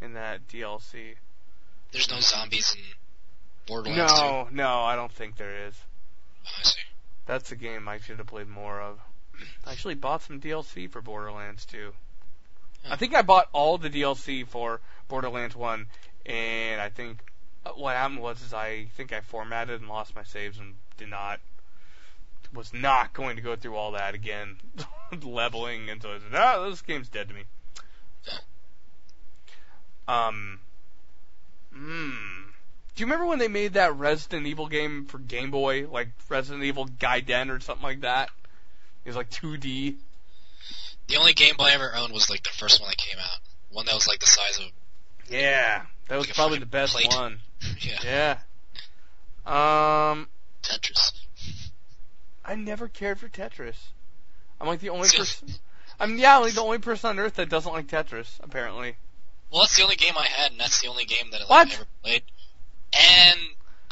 in that DLC. There's no zombies in Borderlands 2? No, I don't think there is. Oh, I see. That's a game I should have played more of. I actually bought some DLC for Borderlands 2. I think I bought all the DLC for Borderlands 1, and I think what happened was I think I formatted and lost my saves and was not going to go through all that again, leveling, and so I said, this game's dead to me. Do you remember when they made that Resident Evil game for Game Boy, like Resident Evil Gaiden or something like that? It was like 2D. The only Game Boy I ever owned was like the first one that came out. One that was like the size of... Yeah, that was probably the best one. Yeah. Tetris. I never cared for Tetris. I'm like the only person... like the only person on Earth that doesn't like Tetris, apparently. Well, that's the only game I had, and that's the only game that I've ever played. And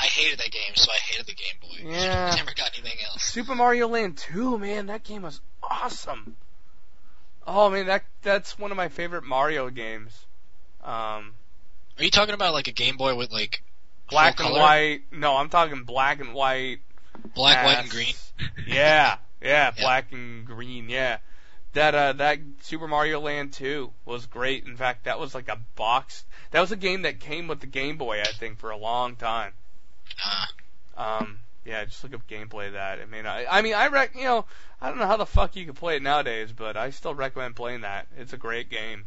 I hated that game, so I hated the Game Boy. Yeah. I never got anything else. Super Mario Land 2, man, that game was awesome. Oh man, that's one of my favorite Mario games. Are you talking about like a Game Boy with like black full and color? white? No, I'm talking black and white. Black, white, and green. Yeah, black and green. Yeah, that Super Mario Land 2 was great. In fact, that was like a box. That was a game that came with the Game Boy, I think, for a long time. Yeah, just look up gameplay of that. I don't know how the fuck you can play it nowadays, but I still recommend playing that. It's a great game.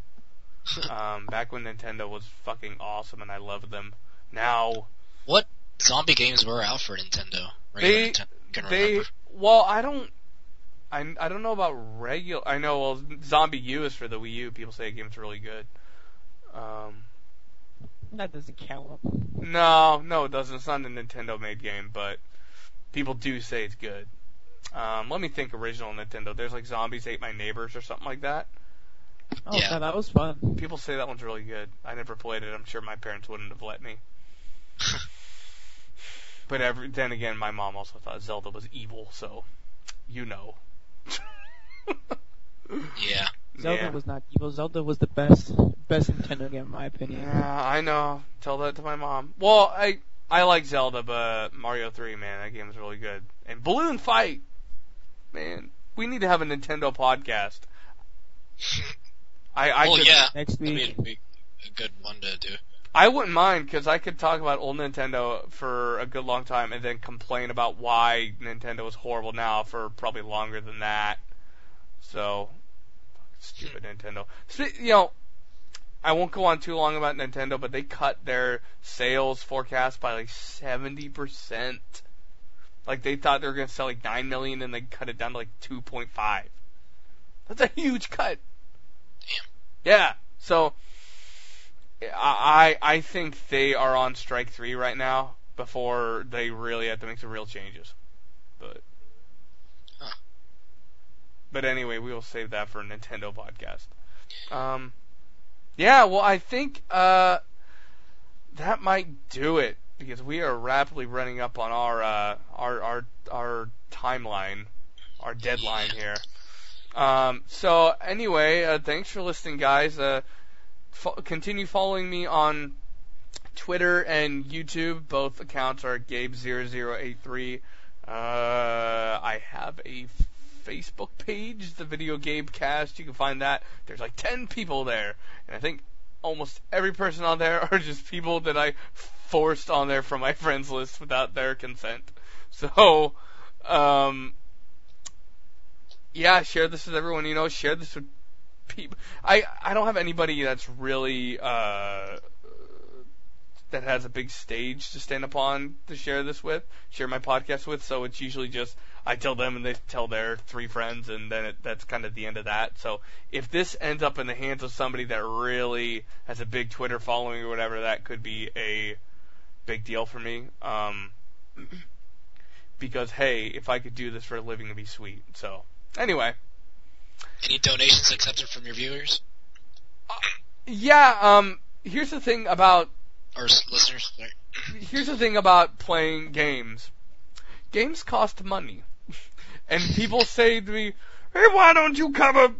Back when Nintendo was fucking awesome and I loved them. Now, what zombie games were out for Nintendo? Well, I don't know about regular. I know, well, Zombie U is for the Wii U. People say the game's really good. That doesn't count. No, it doesn't. It's not a Nintendo-made game, but people do say it's good. Let me think. Original Nintendo. There's like Zombies Ate My Neighbors or something like that. Oh, yeah, that was fun. People say that one's really good. I never played it. I'm sure my parents wouldn't have let me. But then again, my mom also thought Zelda was evil, so you know. Yeah. Zelda was not evil. Zelda was the best Nintendo game in my opinion. Yeah, I know. Tell that to my mom. Well, I like Zelda, but Mario 3, man, that game is really good. And Balloon Fight, man, we need to have a Nintendo podcast. Next week. That'd be a good one to do. I wouldn't mind, because I could talk about old Nintendo for a good long time and then complain about why Nintendo is horrible now for probably longer than that. So, stupid Nintendo. I won't go on too long about Nintendo, but they cut their sales forecast by like 70%. Like, they thought they were going to sell like 9 million, and they cut it down to like 2.5. That's a huge cut. Damn. Yeah, so I think they are on strike 3 right now before they really have to make some real changes. But anyway, we will save that for a Nintendo podcast. Yeah, well, I think that might do it, because we are rapidly running up on our timeline, our deadline here. So anyway, thanks for listening, guys. Continue following me on Twitter and YouTube. Both accounts are Gabe0083. I have a Facebook page, the Video Gabecast. You can find that. There's like 10 people there, and I think almost every person on there are just people that I forced on there from my friends list without their consent. So, yeah, share this with everyone you know. Share this with people. I don't have anybody that's really that has a big stage to stand up on to share my podcast with. So it's usually just I tell them and they tell their 3 friends, and then that's kind of the end of that. So if this ends up in the hands of somebody that really has a big Twitter following or whatever, that could be a big deal for me. Because hey, if I could do this for a living, it'd be sweet. So anyway. Any donations accepted from your viewers? Yeah, here's the thing about... Or listeners, sorry. Here's the thing about playing games. Games cost money. And people say to me, hey, why don't you cover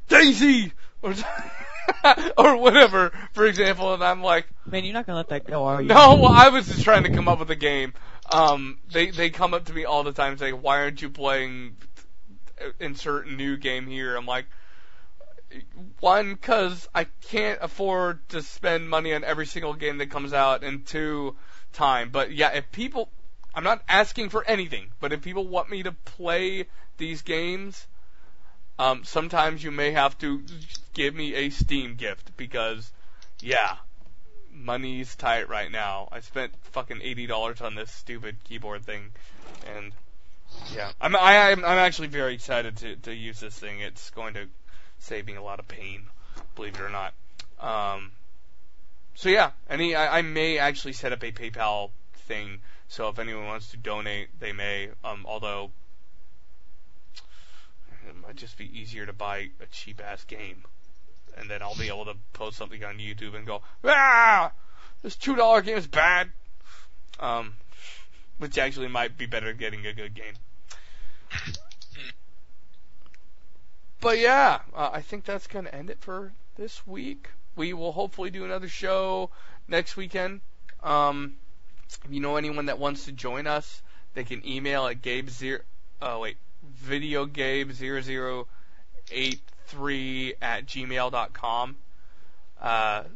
Daisy? Or whatever, for example, and I'm like... Man, you're not gonna let that go, are you? No, well, I was just trying to come up with a game. They come up to me all the time saying, why aren't you playing... insert new game here. I'm like, 1, because I can't afford to spend money on every single game that comes out, and 2, time. But yeah, if people, I'm not asking for anything, but if people want me to play these games, sometimes you may have to give me a Steam gift, because, yeah, money's tight right now. I spent fucking $80 on this stupid keyboard thing, and yeah, I'm actually very excited to use this thing. It's going to save me a lot of pain, believe it or not. So yeah, I may actually set up a PayPal thing, so if anyone wants to donate, they may. Although it might just be easier to buy a cheap ass game, and then I'll be able to post something on YouTube and go, this $2 game is bad. which actually might be better than getting a good game. But yeah, I think that's going to end it for this week. We will hopefully do another show next weekend. If you know anyone that wants to join us, they can email at videogabe0083@gmail.com.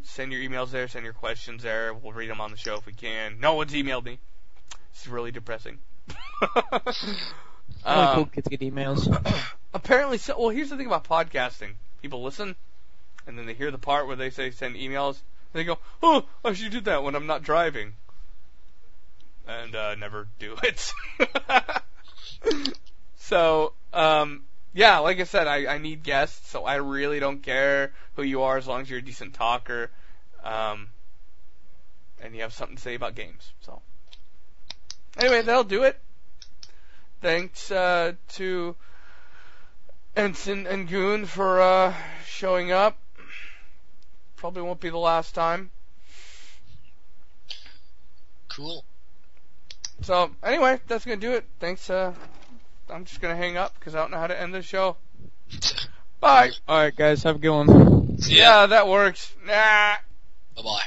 Send your emails there, send your questions there. We'll read them on the show if we can. No one's emailed me. It's really depressing. Only cool kids get emails. Apparently so. Well, here's the thing about podcasting. People listen, and then they hear the part where they say send emails, and they go, oh, I should do that when I'm not driving. And never do it. So, yeah, like I said, I need guests, so I really don't care who you are as long as you're a decent talker, and you have something to say about games. So, anyway, that'll do it. Thanks to Ensign and Goon for showing up. Probably won't be the last time. Cool. So, anyway, that's going to do it. Thanks. I'm just going to hang up because I don't know how to end the show. Bye. Alright, guys, have a good one. See ya. Yeah, that works. Nah. Bye-bye.